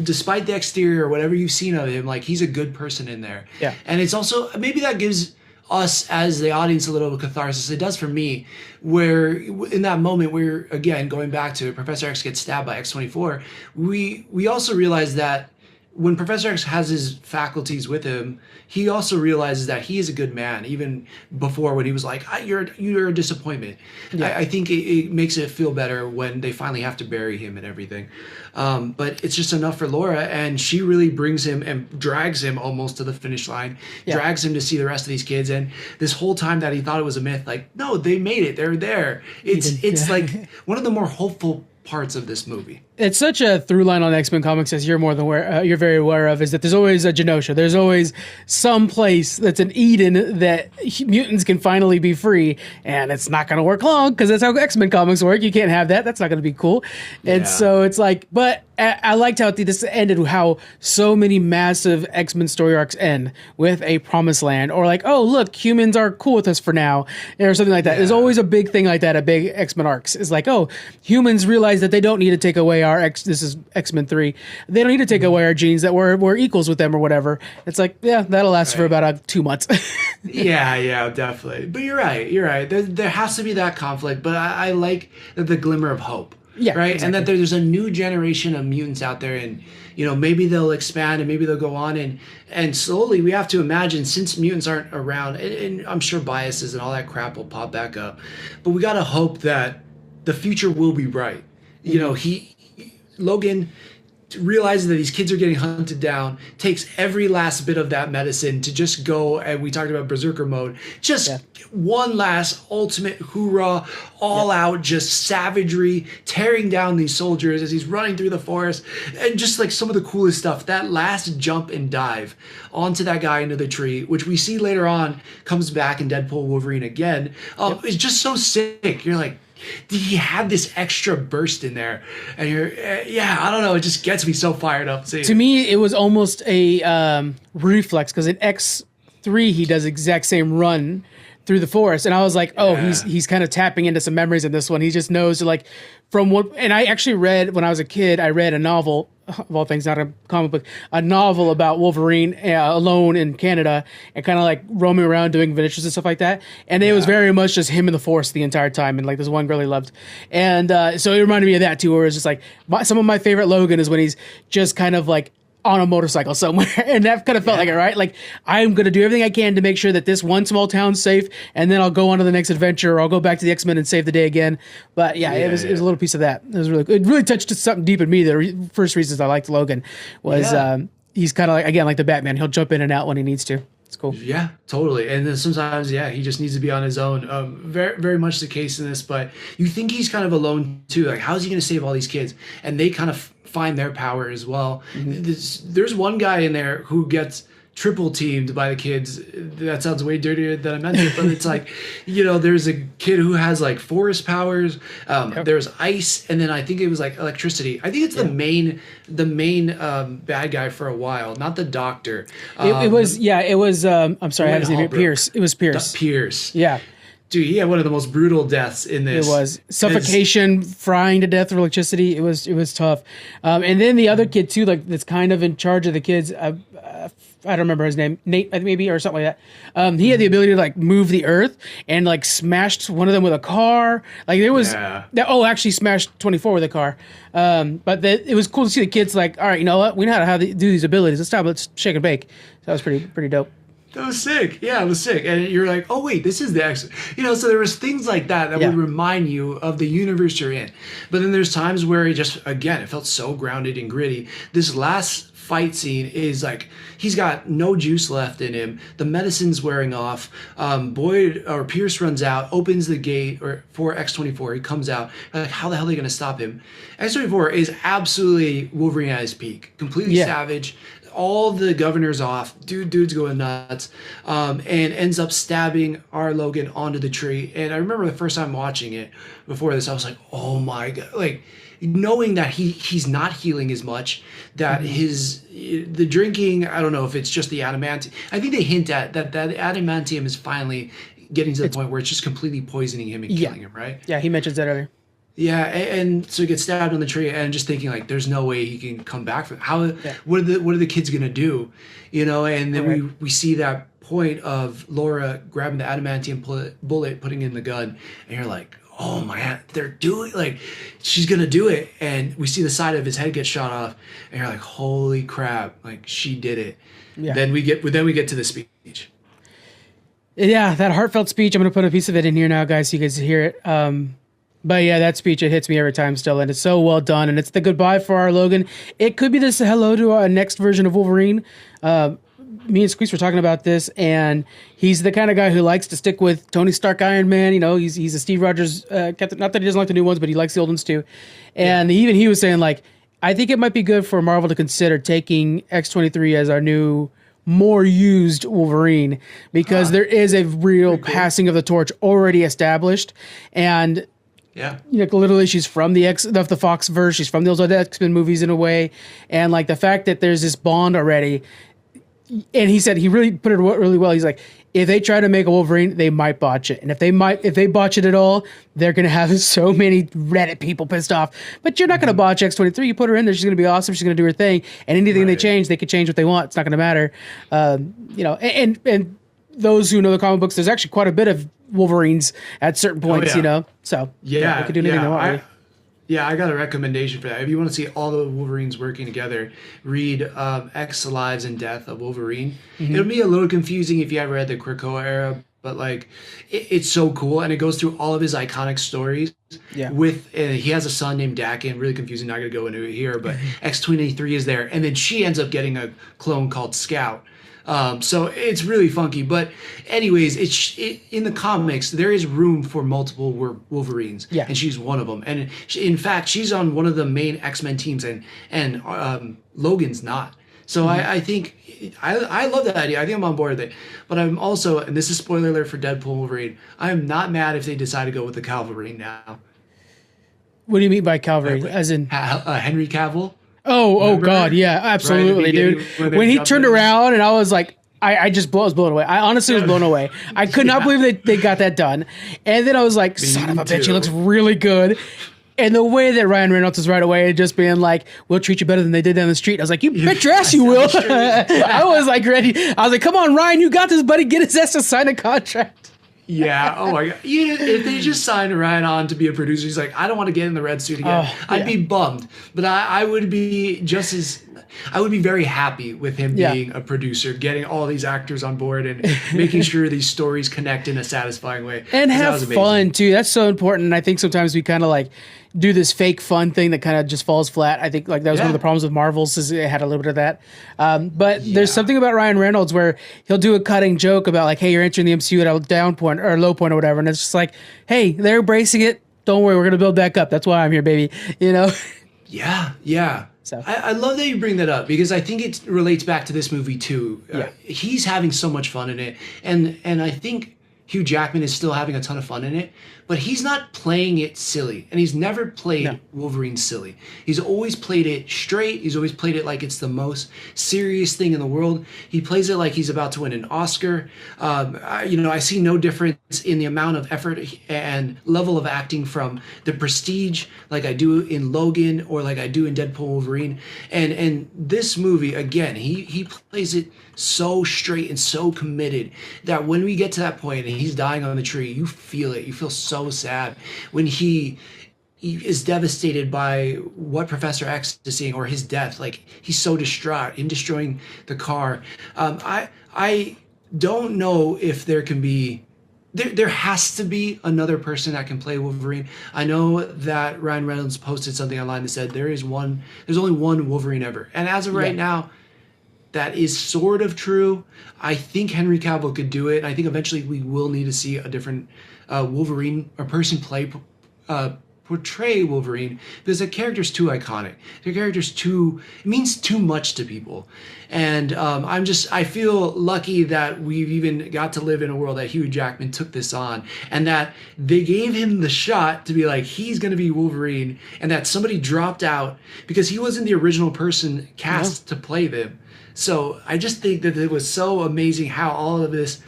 despite the exterior or whatever you've seen of him, like, he's a good person in there. Yeah. And it's also, maybe that gives us as the audience a little catharsis. It does for me, where in that moment where, again, going back to Professor X gets stabbed by X-24, we also realize that when Professor X has his faculties with him, he also realizes that he is a good man, even before when he was like, you're a disappointment. Yeah. I think it makes it feel better when they finally have to bury him and everything. But it's just enough for Laura, and she really brings him and drags him almost to the finish line, drags him to see the rest of these kids. And this whole time that he thought it was a myth, like, no, they made it. They're there. It's like one of the more hopeful parts of this movie. It's such a through line on X-Men comics, as you're you're very aware of, is that there's always a Genosha. There's always some place that's an Eden that mutants can finally be free, and it's not going to work long because that's how X-Men comics work. You can't have that. That's not going to be cool. And so it's like, but I liked how this ended, how so many massive X-Men story arcs end with a promised land, or like, oh, look, humans are cool with us for now, or something like that. There's always a big thing like that at big X-Men arcs. It's like, oh, humans realize that they don't need to take away this is X-Men 3. They don't need to take away our genes, that we're equals with them or whatever. It's like, yeah, that'll last for about 2 months. yeah, definitely. But you're right. There has to be that conflict, but I like the glimmer of hope. Yeah, right. Exactly. And that there's a new generation of mutants out there, and maybe they'll expand and maybe they'll go on, and slowly we have to imagine, since mutants aren't around, and I'm sure biases and all that crap will pop back up, but we got to hope that the future will be bright. Logan realizes that these kids are getting hunted down, takes every last bit of that medicine to just go, and we talked about berserker mode, just one last ultimate hoorah, all out, just savagery, tearing down these soldiers as he's running through the forest, and just like some of the coolest stuff. That last jump and dive onto that guy into the tree, which we see later on comes back in Deadpool Wolverine again, is just so sick. You're like, he had this extra burst in there, and you're I don't know, it just gets me so fired up. To me, it was almost a reflex, because in X3 he does the exact same run through the forest, and I was like, he's kind of tapping into some memories in this one. He just knows, like, from what. And I actually read, when I was a kid, I read a novel, of all things, not a comic book, a novel about Wolverine alone in Canada, and kind of like roaming around doing adventures and stuff like that. And it was very much just him in the forest the entire time, and like this one girl he loved. And so it reminded me of that too, where it's just like some of my favorite Logan is when he's just kind of like on a motorcycle somewhere, and that kind of felt like it, right? Like, I'm going to do everything I can to make sure that this one small town's safe, and then I'll go on to the next adventure, or I'll go back to the X-Men and save the day again. But it was a little piece of that. It really touched something deep in me. The first reasons I liked Logan was he's kind of like, again, like the Batman. He'll jump in and out when he needs to. It's cool. Yeah, totally. And then sometimes, he just needs to be on his own. Very, very much the case in this. But you think he's kind of alone too. Like, how's he going to save all these kids? And they kind of find their power as well. There's one guy in there who gets triple teamed by the kids. That sounds way dirtier than I meant it, but it's like, there's a kid who has like forest powers. There's ice, and then I think it was like electricity. I think it's the main bad guy for a while, not the doctor. It was. I'm sorry, I had his name. Pierce. It was Pierce. Pierce. Yeah. Dude, he had one of the most brutal deaths in this. It was suffocation, frying to death with electricity. It was tough. And then the other kid too, like, that's kind of in charge of the kids. I don't remember his name, Nate maybe, or something like that. He had the ability to like move the earth, and like smashed one of them with a car. Like, there was actually smashed 24 with a car. But it was cool to see the kids like, all right, you know what? We know how to do these abilities. Let's shake and bake. So that was pretty dope. That was sick. Yeah, it was sick. And you're like, oh, wait, this is the X. So there was things like that would remind you of the universe you're in. But then there's times where it felt so grounded and gritty. This last fight scene is like, he's got no juice left in him. The medicine's wearing off. Pierce runs out, opens the gate for X-24. He comes out. Like, how the hell are they going to stop him? X-24 is absolutely Wolverine at his peak. Completely savage. All the governors off, dude's going nuts, and ends up stabbing our Logan onto the tree. And I remember the first time watching it before this, I was like, oh my God, like, knowing that he's not healing as much, that the drinking, I don't know if it's just the adamantium. I think they hint at that adamantium is finally getting to the point where it's just completely poisoning him and killing him, right? Yeah, he mentions that earlier. Yeah, and so he gets stabbed on the tree, and just thinking like, there's no way he can come back from what are the kids gonna do, And then we see that point of Laura grabbing the adamantium bullet, putting it in the gun, and you're like, oh my God, they're doing, like, she's gonna do it, and we see the side of his head get shot off, and you're like, holy crap, like, she did it. Yeah. Then we get to the speech. Yeah, that heartfelt speech. I'm gonna put a piece of it in here now, guys, so you guys hear it. But yeah, that speech, it hits me every time still, and it's so well done, and it's the goodbye for our Logan. It could be this hello to our next version of Wolverine. Me and Squeeze were talking about this, and he's the kind of guy who likes to stick with Tony Stark Iron Man. He's a Steve Rogers captain. Not that he doesn't like the new ones, but he likes the old ones too. And even he was saying, like, I think it might be good for Marvel to consider taking X-23 as our new, more used Wolverine, because there is a real passing of the torch already established. And literally, she's from the Fox verse. She's from those other X-Men movies in a way, and like the fact that there's this bond already. And he said, he really put it really well. He's like, if they try to make a Wolverine, they might botch it, and if they botch it at all, they're gonna have so many Reddit people pissed off. But you're not gonna botch X-23. You put her in there, she's gonna be awesome. She's gonna do her thing, and anything they change, they could change what they want. It's not gonna matter. And those who know the comic books, there's actually quite a bit of Wolverines at certain points, So they could do anything they want. I got a recommendation for that. If you want to see all the Wolverines working together, read X Lives and Death of Wolverine. It'll be a little confusing if you ever read the Krakoa era but like it's so cool, and it goes through all of his iconic stories. Yeah. With he has a son named Dakin. Really confusing. Not going to go into it here, but X-23 is there, and then she ends up getting a clone called Scout. So it's really funky. But anyways, in the comics, there is room for multiple Wolverines, Yeah. and she's one of them. And in fact, she's on one of the main X-Men teams, and Logan's not. So I think I love that idea. I think I'm on board with it. But I'm also, and this is spoiler alert for Deadpool and Wolverine, I am not mad if they decide to go with the Calvary now. What do you mean by Calvary? As in Henry Cavill. Oh God, yeah, absolutely, dude. When he turned around and I was like, I was blown away. I honestly was blown away. I could not believe they got that done. And then I was like, son of a bitch, he looks really good. And the way that Ryan Reynolds was right away, just being like, we'll treat you better than they did down the street. I was like, you bet your ass you will. I was like ready. I was like, come on, Ryan, you got this, buddy. Get his ass to sign a contract. Yeah. Oh my God. If they just signed Ryan on to be a producer, he's like, I don't want to get in the red suit again. I'd be bummed, but I would be I would be very happy with him being a producer, getting all these actors on board and making sure these stories connect in a satisfying way. And have fun too. That's so important. And I think sometimes we kind of like do this fake fun thing that kind of just falls flat. I think like that was one of the problems with Marvel's, is it had a little bit of that. But there's something about Ryan Reynolds where he'll do a cutting joke about like, hey, you're entering the MCU at a down point or a low point or whatever. And it's just like, hey, they're embracing it. Don't worry, we're going to build back up. That's why I'm here, baby. You know? Yeah. So. I love that you bring that up because I think it relates back to this movie too. He's having so much fun in it. And I think Hugh Jackman is still having a ton of fun in it, but he's not playing it silly. And he's never played Wolverine silly. He's always played it straight. He's always played it like it's the most serious thing in the world. He plays it like he's about to win an Oscar. I see no difference in the amount of effort and level of acting from The Prestige, like I do in Logan or like I do in Deadpool Wolverine. And this movie, again, he plays it so straight and so committed that when we get to that point and he's dying on the tree, you feel it. You feel so sad when he is devastated by what Professor X is seeing or his death. Like he's so distraught in destroying the car. I don't know if there can be. There has to be another person that can play Wolverine. I know that Ryan Reynolds posted something online that said there's only one Wolverine ever, and as of right now, that is sort of true. I think Henry Cavill could do it. I think eventually we will need to see a different Wolverine or person portray Wolverine because the character's too iconic. The character's it means too much to people. And I feel lucky that we've even got to live in a world that Hugh Jackman took this on and that they gave him the shot to be like, he's going to be Wolverine, and that somebody dropped out because he wasn't the original person cast to play them. So I just think that it was so amazing how all of this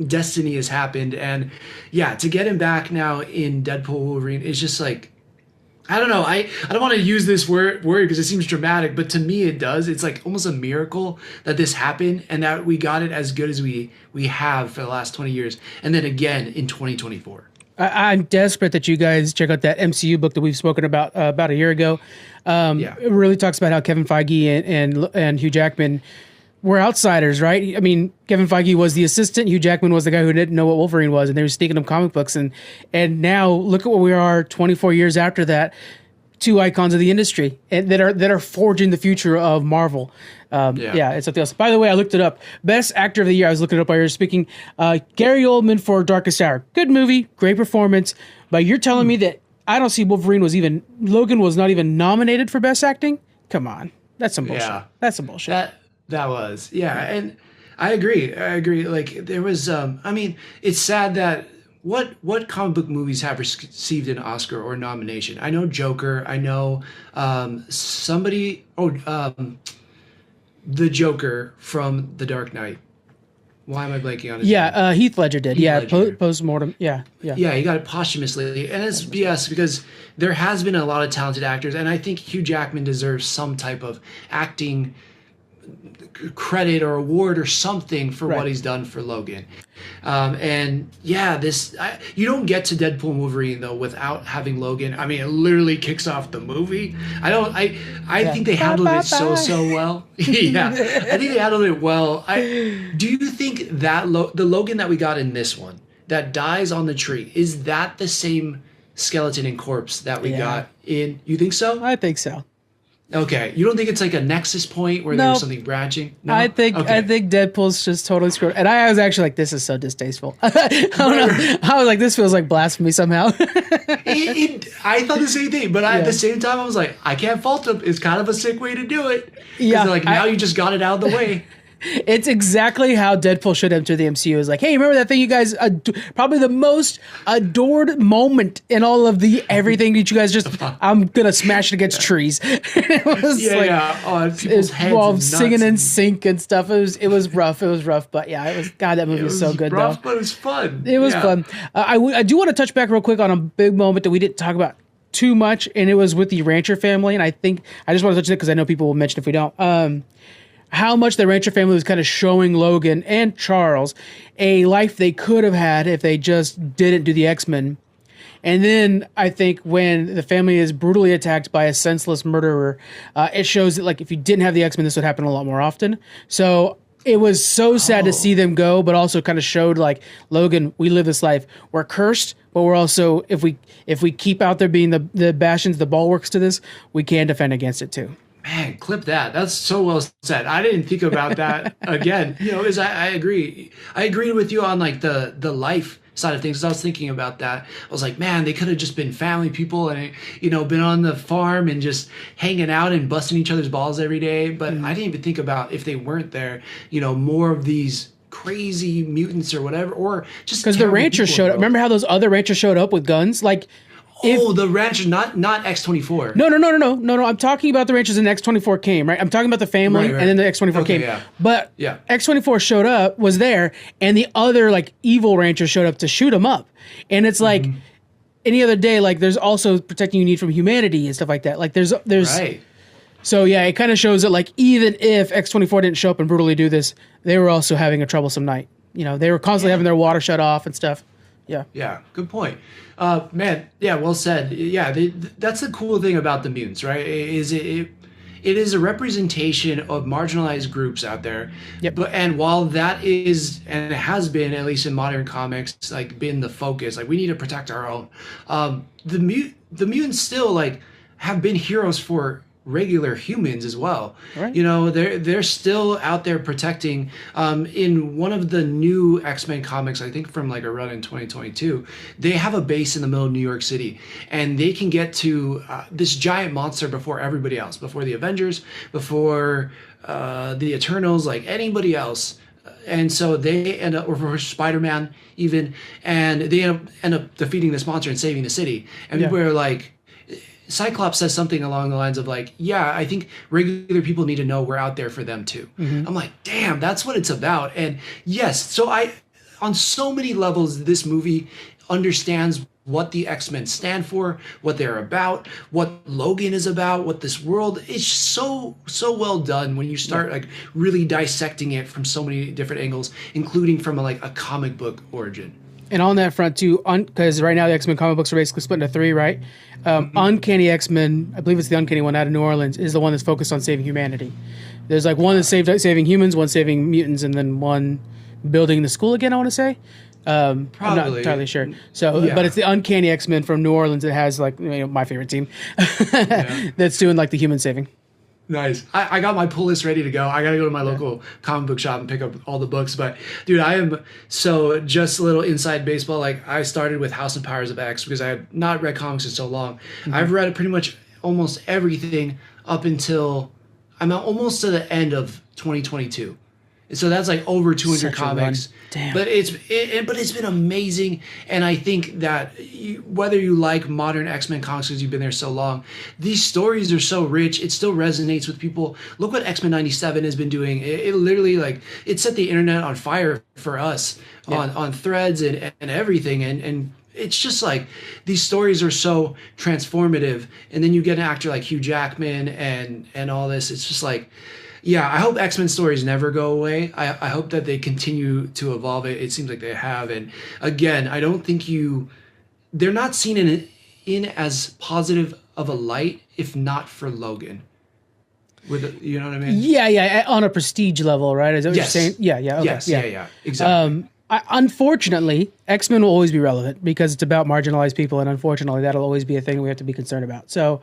destiny has happened. And to get him back now in Deadpool Wolverine is just like, I don't know. I don't want to use this word because it seems dramatic, but to me it does. It's like almost a miracle that this happened and that we got it as good as we have for the last 20 years. And then again in 2024. I'm desperate that you guys check out that MCU book that we've spoken about a year ago. It really talks about how Kevin Feige and Hugh Jackman were outsiders, right? I mean, Kevin Feige was the assistant. Hugh Jackman was the guy who didn't know what Wolverine was, and they were sneaking him comic books. And now look at where we are 24 years after that. Two icons of the industry and that are forging the future of Marvel. It's something else. By the way, I looked it up. Best actor of the year. I was looking it up while you were speaking. Gary Oldman for Darkest Hour. Good movie, great performance. But you're telling me that I don't see Logan was not even nominated for Best Acting? Come on, that's some bullshit. Yeah. That's some bullshit. That was and I agree. Like there was. It's sad that. What comic book movies have received an Oscar or nomination? I know Joker. I know the Joker from The Dark Knight. Why am I blanking on his name? Heath Ledger did. Post-mortem. Yeah, he got it posthumously. And it's BS because there has been a lot of talented actors, and I think Hugh Jackman deserves some type of acting credit or award or something for what he's done for Logan. And yeah, you don't get to Deadpool and Wolverine though without having Logan. I mean, it literally kicks off the movie. I think they handled it so well. Yeah, I think they handled it well. Do you think that the Logan that we got in this one that dies on the tree, is that the same skeleton and corpse that we got in? You think so? I think so. Okay, you don't think it's like a nexus point where there's something branching? No? I think Deadpool's just totally screwed. And I was actually like, this is so distasteful. I don't know. I was like, this feels like blasphemy somehow. I thought the same thing, but at the same time, I was like, I can't fault him. It's kind of a sick way to do it. Yeah, like now you just got it out of the way. It's exactly how Deadpool should enter the MCU. Is like, hey, remember that thing you guys probably the most adored moment in all of the everything that you guys just I'm gonna smash it against trees. It was people's heads singing in sync and stuff. It was rough. It was rough, but yeah, it was. God, that movie was so good rough, though. But it was fun. It was fun. I do want to touch back real quick on a big moment that we didn't talk about too much, and it was with the Rancher family. And I think I just want to touch it because I know people will mention if we don't. How much the Rancher family was kind of showing Logan and Charles a life they could have had if they just didn't do the X-Men. And then I think when the family is brutally attacked by a senseless murderer, it shows that like if you didn't have the X-Men, this would happen a lot more often. So it was so sad to see them go, but also kind of showed like, Logan, we live this life. We're cursed, but we're also, if we keep out there being the bastions, the bulwarks to this, we can defend against it too. Man, clip that. That's so well said. I didn't think about that again. I agree. I agree with you on like the life side of things. I was thinking about that. I was like, man, they could have just been family people and been on the farm and just hanging out and busting each other's balls every day. But I didn't even think about if they weren't there, more of these crazy mutants or whatever, or just because the Ranchers showed up. Remember how those other Ranchers showed up with guns? Like. The Ranchers, not X-24. No. I'm talking about the Ranchers and X-24 came, right? I'm talking about the family and then the X-24 came. Yeah. But X-24 showed up, was there, and the other like evil Ranchers showed up to shoot him up. And it's like any other day, like there's also protecting you need from humanity and stuff like that. Like there's right. So yeah, it kind of shows that like even if X-24 didn't show up and brutally do this, they were also having a troublesome night. They were constantly having their water shut off and stuff. Yeah. Yeah. Good point. Man. Yeah. Well said. Yeah. That's the cool thing about the mutants, right? It is a representation of marginalized groups out there. Yep. And while that is, and it has been, at least in modern comics, like been the focus, like we need to protect our own. The mutants still like have been heroes for regular humans as well. Right. They're still out there protecting. In one of the new X-Men comics, I think from like a run in 2022, they have a base in the middle of New York City, and they can get to this giant monster before everybody else, before the Avengers, before the Eternals, like anybody else. And so they end up, or for Spider-Man even, and they end up defeating this monster and saving the city. And people are like, Cyclops says something along the lines of like, yeah, I think regular people need to know we're out there for them too. I'm like, damn, that's what it's about. And yes, so on so many levels, this movie understands what the X-Men stand for, what they're about, what Logan is about, what this world is. So well done when you start like really dissecting it from so many different angles, including from a comic book origin. And on that front too, because right now the X-Men comic books are basically split into three, right? Uncanny X-Men, I believe it's the Uncanny one out of New Orleans, is the one that's focused on saving humanity. There's like one that's saving humans, one saving mutants, and then one building the school again, I want to say. I'm not entirely sure. So, but it's the Uncanny X-Men from New Orleans that has like my favorite team that's doing like the human saving. Nice. I got my pull list ready to go. I got to go to my local comic book shop and pick up all the books. But, dude, just a little inside baseball. Like, I started with House and Powers of X because I had not read comics in so long. I've read pretty much almost everything up until I'm almost to the end of 2022. So that's like over 200 comics. Damn. But it's been amazing, and I think that whether you like modern X-Men comics because you've been there so long, these stories are so rich. It still resonates with people. Look what X-Men 97 has been doing. It literally it set the internet on fire for us on threads and everything, and it's just like these stories are so transformative. And then you get an actor like Hugh Jackman and all this. It's just like, Yeah, I hope X-Men stories never go away. I hope that they continue to evolve it. It seems like they have. And again, I don't think they're not seen in as positive of a light if not for Logan. You know what I mean? Yeah, on a prestige level, right? Is that what you're saying? Yeah, okay, yes, yeah, exactly. Unfortunately, X-Men will always be relevant because it's about marginalized people, and unfortunately, that'll always be a thing we have to be concerned about. So,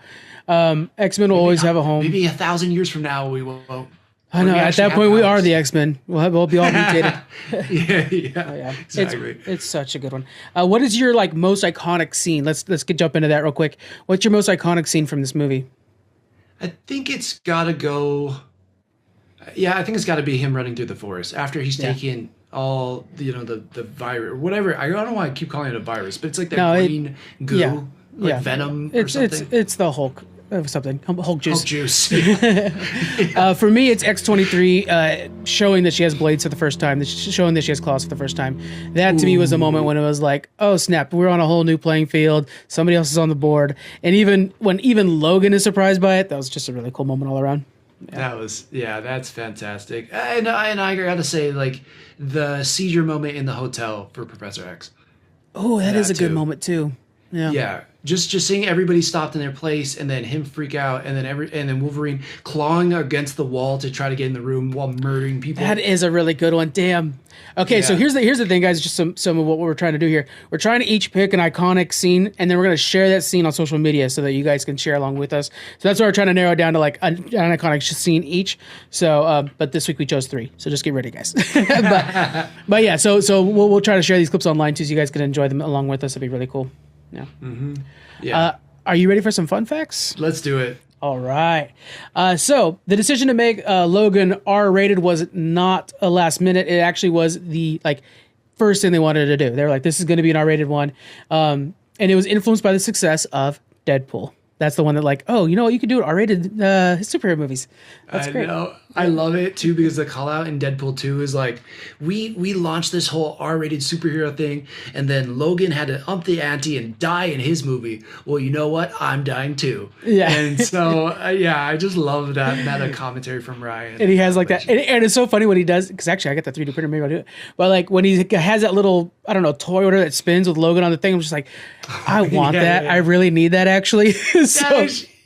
X-Men will always have a home. Maybe 1,000 years from now, we won't. I know. At that point, we are the X-Men. We'll be all mutated. yeah, exactly. It's such a good one. What is your most iconic scene? Let's jump into that real quick. What's your most iconic scene from this movie? I think it's got to go. Yeah, I think it's got to be him running through the forest after he's taken all the virus or whatever. I don't know why I keep calling it a virus, but it's like that green goo, venom or something. It's the Hulk of something. Hulk juice. Hulk juice. For me, it's X-23 showing that she has blades for the first time, showing that she has claws for the first time. That to me was a moment when it was like, oh snap, we're on a whole new playing field. Somebody else is on the board. And even when Logan is surprised by it, that was just a really cool moment all around. Yeah. That's fantastic. And I gotta say, the seizure moment in the hotel for Professor X. Oh, that is a good moment too. Yeah. Just seeing everybody stopped in their place and then him freak out and then Wolverine clawing against the wall to try to get in the room while murdering people. That is a really good one. Damn. Okay, so here's the thing, guys. Just some of what we're trying to do here. We're trying to each pick an iconic scene, and then we're going to share that scene on social media so that you guys can share along with us. So that's why we're trying to narrow it down to an iconic scene each. So, but this week we chose 3. So just get ready, guys. but yeah, so we'll try to share these clips online too, so you guys can enjoy them along with us. It'd be really cool. Yeah. Mm-hmm. Yeah. Are you ready for some fun facts? Let's do it. All right. So the decision to make Logan R-rated was not a last minute. It actually was the first thing they wanted to do. They were like, this is going to be an R-rated one. And it was influenced by the success of Deadpool. That's the one that oh, you know what? You could do R-rated superhero movies. That's great. Know. I love it too because the call out in Deadpool 2 is we launched this whole R-rated superhero thing, and then Logan had to up the ante and die in his movie. Well, you know what? I'm dying too. Yeah. And so I just love that meta commentary from Ryan. And he has that, and it's so funny when he does, because actually I got the 3D printer, maybe I'll do it. But when he has that little toy order that spins with Logan on the thing, I'm just I want that. Yeah. I really need that actually.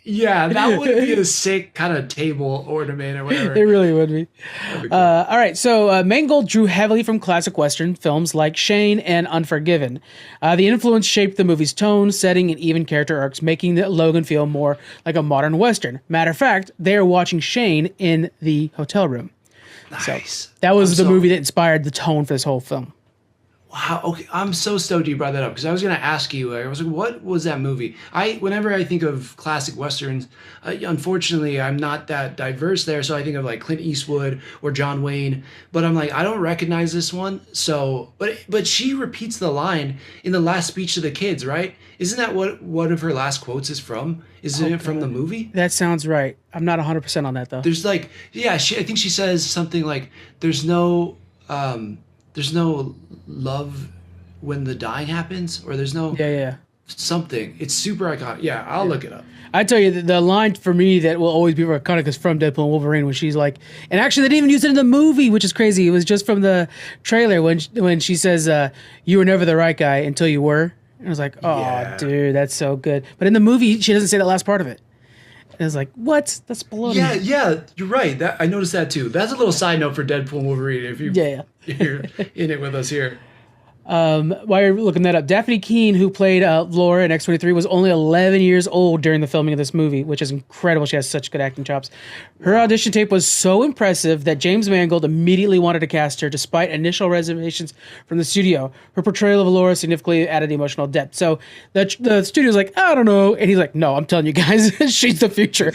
That would be a sick kind of table ornament or whatever. It really would be. Cool. All right, so Mangold drew heavily from classic Western films like Shane and Unforgiven. The influence shaped the movie's tone, setting, and even character arcs, making Logan feel more like a modern Western. Matter of fact, they are watching Shane in the hotel room. Nice. So that was the movie that inspired the tone for this whole film. Wow. Okay, I'm so stoked you brought that up because I was going to ask you. I was like, "What was that movie?" Whenever I think of classic westerns, unfortunately, I'm not that diverse there. So I think of Clint Eastwood or John Wayne. But I'm I don't recognize this one. So, but she repeats the line in the last speech to the kids, right? Isn't that what one of her last quotes is from? Isn't it from the movie? That sounds right. I'm not 100% on that though. There's I think she says something like, "There's no love when the dying happens," or there's no something. It's super iconic. Yeah, I'll look it up. I tell you, the line for me that will always be iconic is from Deadpool and Wolverine when she's and actually they didn't even use it in the movie, which is crazy. It was just from the trailer when she says, "You were never the right guy until you were." And I was like, oh, dude, that's so good. But in the movie, she doesn't say that last part of it. And I was like, what? That's baloney. Yeah, you're right. I noticed that too. That's a little side note for Deadpool and Wolverine if you're in it with us here. While you're looking that up, Daphne Keane, who played Laura in X-23, was only 11 years old during the filming of this movie, which is incredible. She has such good acting chops. Her audition tape was so impressive that James Mangold immediately wanted to cast her, despite initial reservations from the studio. Her portrayal of Laura significantly added emotional depth. So the studio's like, I don't know. And he's like, no, I'm telling you guys, she's the future.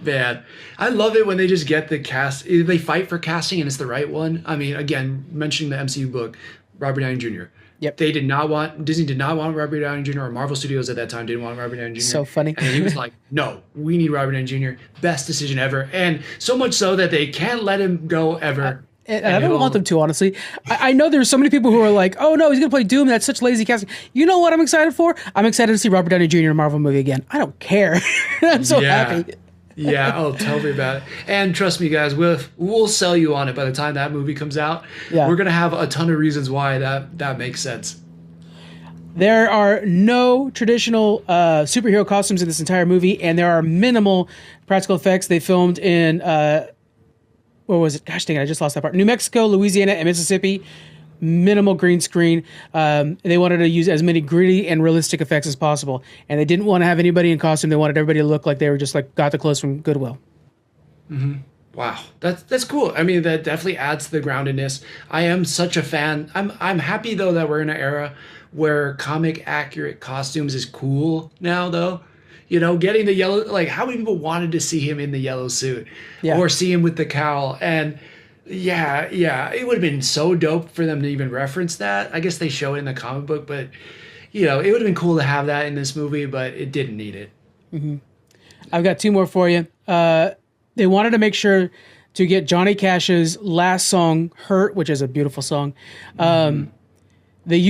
Man, I love it when they just get the cast. They fight for casting and it's the right one. I mean, again, mentioning the MCU book, Robert Downey Jr. Yep. Disney did not want Robert Downey Jr. or Marvel Studios at that time didn't want Robert Downey Jr. So funny. And he was like, no, we need Robert Downey Jr. Best decision ever. And so much so that they can't let him go ever. I don't want them to, honestly. I know there's so many people who are like, oh no, he's going to play Doom. That's such lazy casting. You know what I'm excited for? I'm excited to see Robert Downey Jr. in a Marvel movie again. I don't care. I'm so happy. Yeah, oh, tell me about it. And trust me, guys, we'll sell you on it by the time that movie comes out. Yeah. We're gonna have a ton of reasons why that makes sense. There are no traditional superhero costumes in this entire movie, and there are minimal practical effects. They filmed in where was it? Gosh dang it, I just lost that part. New Mexico, Louisiana, and Mississippi. Minimal green screen. They wanted to use as many gritty and realistic effects as possible, and they didn't want to have anybody in costume. They wanted everybody to look like they were just like got the clothes from Goodwill. Wow, that's cool. I mean, that definitely adds to the groundedness. I am such a fan. I'm happy though that we're in an era where comic accurate costumes is cool now, though. You know, getting the yellow, like how many people wanted to see him in the yellow suit or see him with the cowl. And yeah, it would have been so dope for them to even reference that. I guess they show it in the comic book, but you know, it would have been cool to have that in this movie, but it didn't need it. I've got two more for you. They wanted to make sure to get Johnny Cash's last song, Hurt, which is a beautiful song. They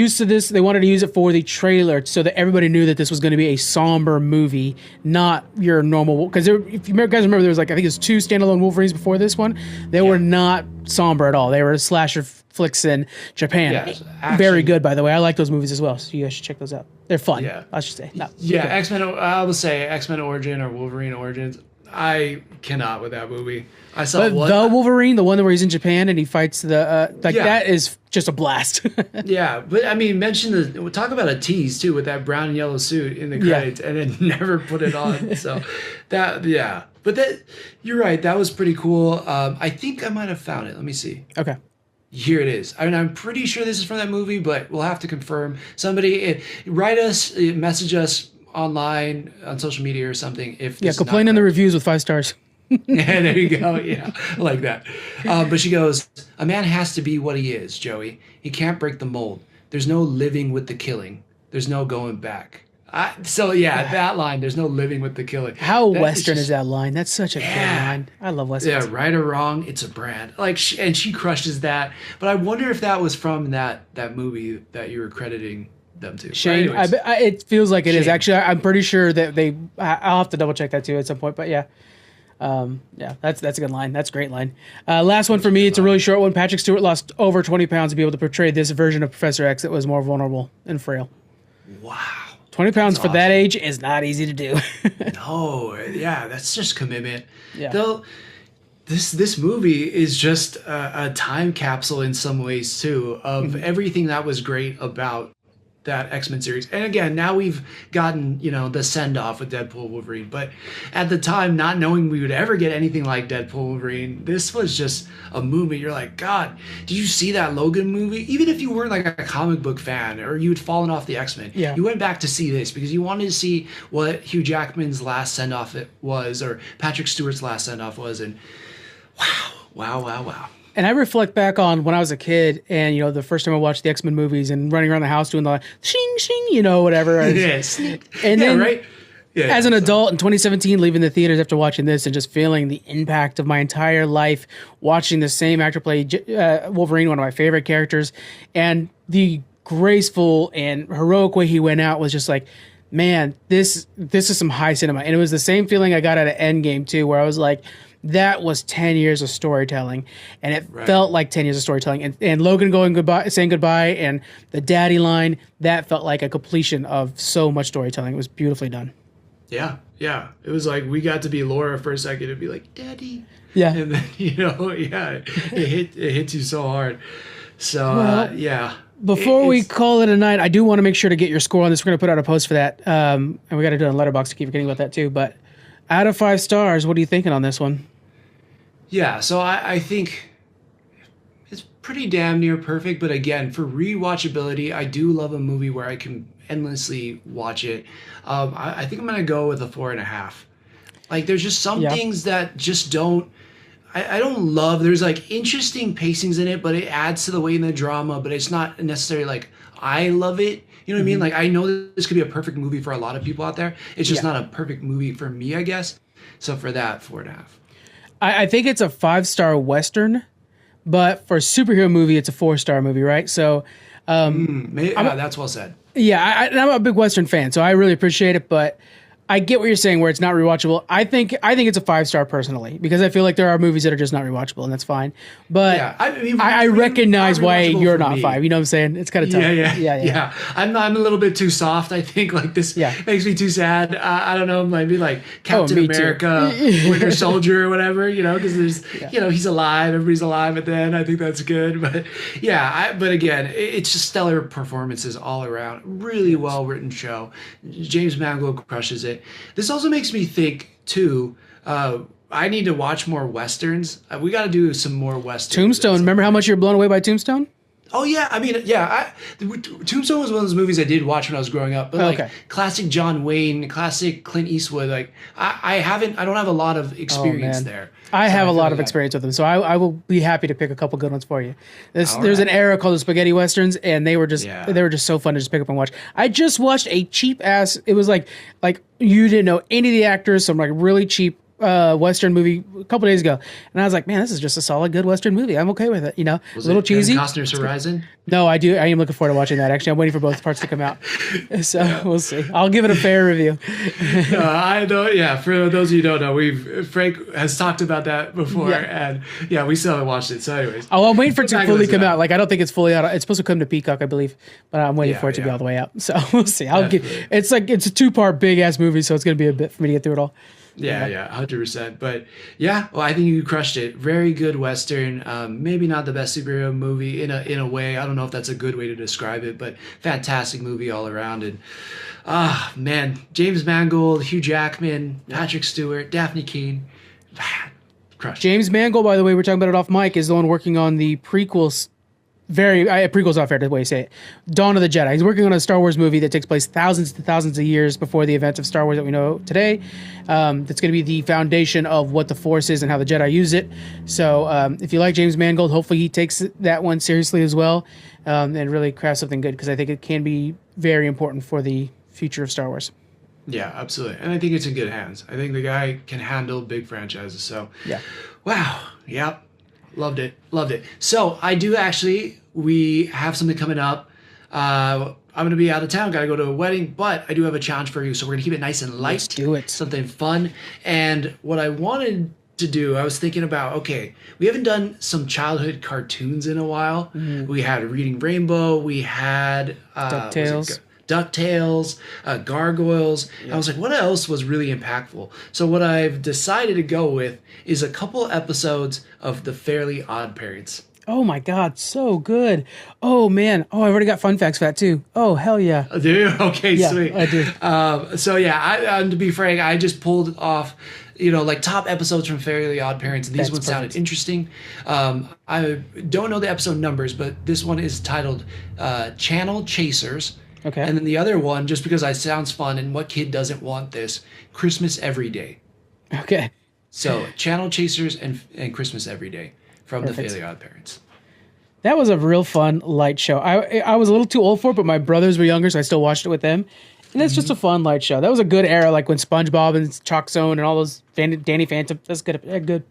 wanted to use it for the trailer so that everybody knew that this was going to be a somber movie, not your normal. Because if you guys remember, there was like, I think it was 2 standalone Wolverines before this one. They were not somber at all. They were slasher flicks in Japan. Yeah, very good, by the way. I like those movies as well, so you guys should check those out. They're fun, I should say. X-Men, I would say X-Men Origin or Wolverine Origins. I cannot with that movie. I saw the Wolverine, the one where he's in Japan and he fights that is just a blast. Yeah, but I mean, talk about a tease too with that brown and yellow suit in the credits, and then never put it on. So but you're right. That was pretty cool. I think I might have found it. Let me see. Okay. Here it is. I mean, I'm pretty sure this is from that movie, but we'll have to confirm. Somebody write us, message us online on social media or something. If complain in the reviews with 5 stars. Yeah, there you go. Yeah, I like that. But she goes, a man has to be what he is, Joey. He can't break the mold. There's no living with the killing. There's no going back. That line, there's no living with the killing. How Western is that line? That's such a good line. I love Western. Yeah, right or wrong, it's a brand. And she crushes that. But I wonder if that was from that movie that you were crediting them to. Shane, it feels like it is. Actually, I'm pretty sure that I'll have to double check that too at some point. But yeah. That's a good line. That's a great line. Last one for me. It's a really short one. Patrick Stewart lost over 20 pounds to be able to portray this version of Professor X that was more vulnerable and frail. Wow. 20 pounds for that age is not easy to do. No, yeah, that's just commitment. Yeah. Though this movie is just a time capsule in some ways too of everything that was great about that X-Men series. And again, now we've gotten, the send-off with Deadpool Wolverine. But at the time, not knowing we would ever get anything like Deadpool Wolverine, this was just a movie. You're like, God, did you see that Logan movie? Even if you weren't like a comic book fan or you had fallen off the X-Men, you went back to see this because you wanted to see what Hugh Jackman's last send-off was or Patrick Stewart's last send-off was. And wow. And I reflect back on when I was a kid and, the first time I watched the X-Men movies and running around the house doing the shing, shing, whatever. Yes. And then right? as an adult in 2017, leaving the theaters after watching this and just feeling the impact of my entire life, watching the same actor play Wolverine, one of my favorite characters, and the graceful and heroic way he went out was just like, man, this is some high cinema. And it was the same feeling I got out of Endgame too, where I was like, that was 10 years of storytelling, and it felt like 10 years of storytelling. And Logan saying goodbye, and the daddy line, that felt like a completion of so much storytelling. It was beautifully done. Yeah. It was like we got to be Laura for a second and be like, Daddy. Yeah. And then, it hits you so hard. So, Before we call it a night, I do want to make sure to get your score on this. We're going to put out a post for that, and we got to do it on Letterboxd to keep forgetting about that too, but out of 5 stars, what are you thinking on this one? Yeah, so I think it's pretty damn near perfect. But again, for rewatchability, I do love a movie where I can endlessly watch it. I think I'm going to go with a 4.5. Like, there's just some things that just don't... I don't love... There's, like, interesting pacings in it, but it adds to the weight in the drama. But it's not necessarily, like, I love it. You know what I mean? Like, I know this could be a perfect movie for a lot of people out there. It's just not a perfect movie for me, I guess. So for that, 4.5. I think it's a 5-star Western, but for a superhero movie, it's a 4-star movie, right? So, that's well said. Yeah, I'm a big Western fan, so I really appreciate it. But I get what you're saying where it's not rewatchable. I think it's a 5-star personally because I feel like there are movies that are just not rewatchable and that's fine. But Yeah, I recognize why rewatchable you're for not me. 5. You know what I'm saying? It's kind of tough. Yeah. I'm a little bit too soft. I think like this makes me too sad. I don't know, maybe like Captain me too. America, Winter Soldier or whatever. Because there's he's alive, everybody's alive at the end. I think that's good. But but again, it's just stellar performances all around. Really well written show. James Mangold crushes it. This also makes me think too. I need to watch more westerns. We got to do some more westerns. Tombstone. Remember how much you were blown away by Tombstone? Oh yeah, I mean, Tombstone was one of those movies I did watch when I was growing up. But like classic John Wayne, classic Clint Eastwood. Like I don't have a lot of experience there. I have a lot of experience with them, so I will be happy to pick a couple good ones for you. There's an era called the spaghetti westerns, and they were just so fun to just pick up and watch. I just watched a cheap ass. It was like you didn't know any of the actors, some like really cheap western movie a couple days ago, and I was like, man, this is just a solid good western movie. I'm okay with it. Was a little cheesy. Costner's Horizon? No, I am looking forward to watching that. Actually, I'm waiting for both parts to come out, so we'll see. I'll give it a fair review. I know. Yeah, for those of you who don't know, Frank has talked about that before, and we still haven't watched it. So, anyways, I'm waiting for it to fully come out. Like I don't think it's fully out. It's supposed to come to Peacock, I believe, but I'm waiting for it to be all the way out. So we'll see. It's a 2-part big ass movie, so it's gonna be a bit for me to get through it all. Yeah, 100%. But I think you crushed it. Very good Western. Maybe not the best superhero movie in a way. I don't know if that's a good way to describe it, but fantastic movie all around. And man, James Mangold, Hugh Jackman, Patrick Stewart, Daphne Keane, crushed. James Mangold, by the way, we're talking about it off mic, is the one working on the prequels. Prequel's not fair the way you say it. Dawn of the Jedi. He's working on a Star Wars movie that takes place thousands to thousands of years before the events of Star Wars that we know today. That's going to be the foundation of what the Force is and how the Jedi use it. So if you like James Mangold, hopefully he takes that one seriously as well and really crafts something good because I think it can be very important for the future of Star Wars. Yeah, absolutely. And I think it's in good hands. I think the guy can handle big franchises. So, wow. Yep. Loved it. So we have something coming up. I'm going to be out of town. Got to go to a wedding, but I do have a challenge for you. So we're going to keep it nice and light. Let's do it. Something fun. And what I wanted to do, I was thinking about, we haven't done some childhood cartoons in a while. Mm-hmm. We had Reading Rainbow. We had DuckTales, Gargoyles. Yeah. I was like, what else was really impactful? So what I've decided to go with is a couple episodes of The Fairly Odd Parents. Oh my God, so good. Oh man. Oh, I've already got fun facts for that too. Oh, hell yeah. Do you? Okay, yeah, sweet. I do. To be frank, I just pulled off like top episodes from Fairly Odd Parents, and these ones sounded interesting. I don't know the episode numbers, but this one is titled Channel Chasers. Okay. And then the other one, just because it sounds fun, and what kid doesn't want this, Christmas Every Day. Okay. So Channel Chasers and Christmas Every Day from The Fairly Odd Parents. That was a real fun, light show. I was a little too old for it, but my brothers were younger, so I still watched it with them. And it's just a fun, light show. That was a good era, like when SpongeBob and Chalk Zone and all those Danny Phantom. That's good.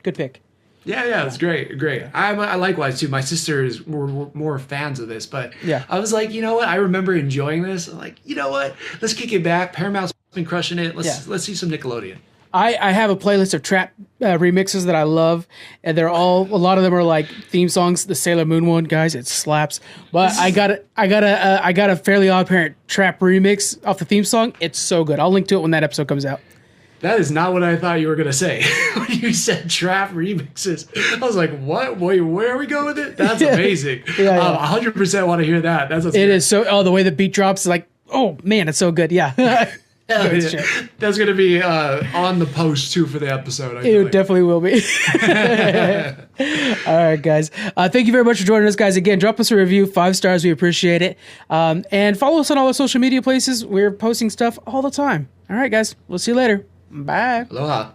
Good pick. Yeah, it's great. Yeah. I likewise too. My sisters were more fans of this, but I was like, you know what? I remember enjoying this. I'm like, you know what? Let's kick it back. Paramount's been crushing it. Let's see some Nickelodeon. I have a playlist of trap remixes that I love, and a lot of them are like theme songs. The Sailor Moon one, guys, it slaps. But I got a Fairly Odd Parent trap remix off the theme song. It's so good. I'll link to it when that episode comes out. That is not what I thought you were going to say. When you said trap remixes, I was like, what? Wait, where are we going with it? That's amazing. 100% want to hear that. It is so, the way the beat drops, like, oh man, it's so good. Yeah. That's going to be on the post too for the episode. It definitely will be. All right, guys. Thank you very much for joining us, guys. Again, drop us a review, 5 stars. We appreciate it. And follow us on all our social media places. We're posting stuff all the time. All right, guys. We'll see you later. Bye. Aloha.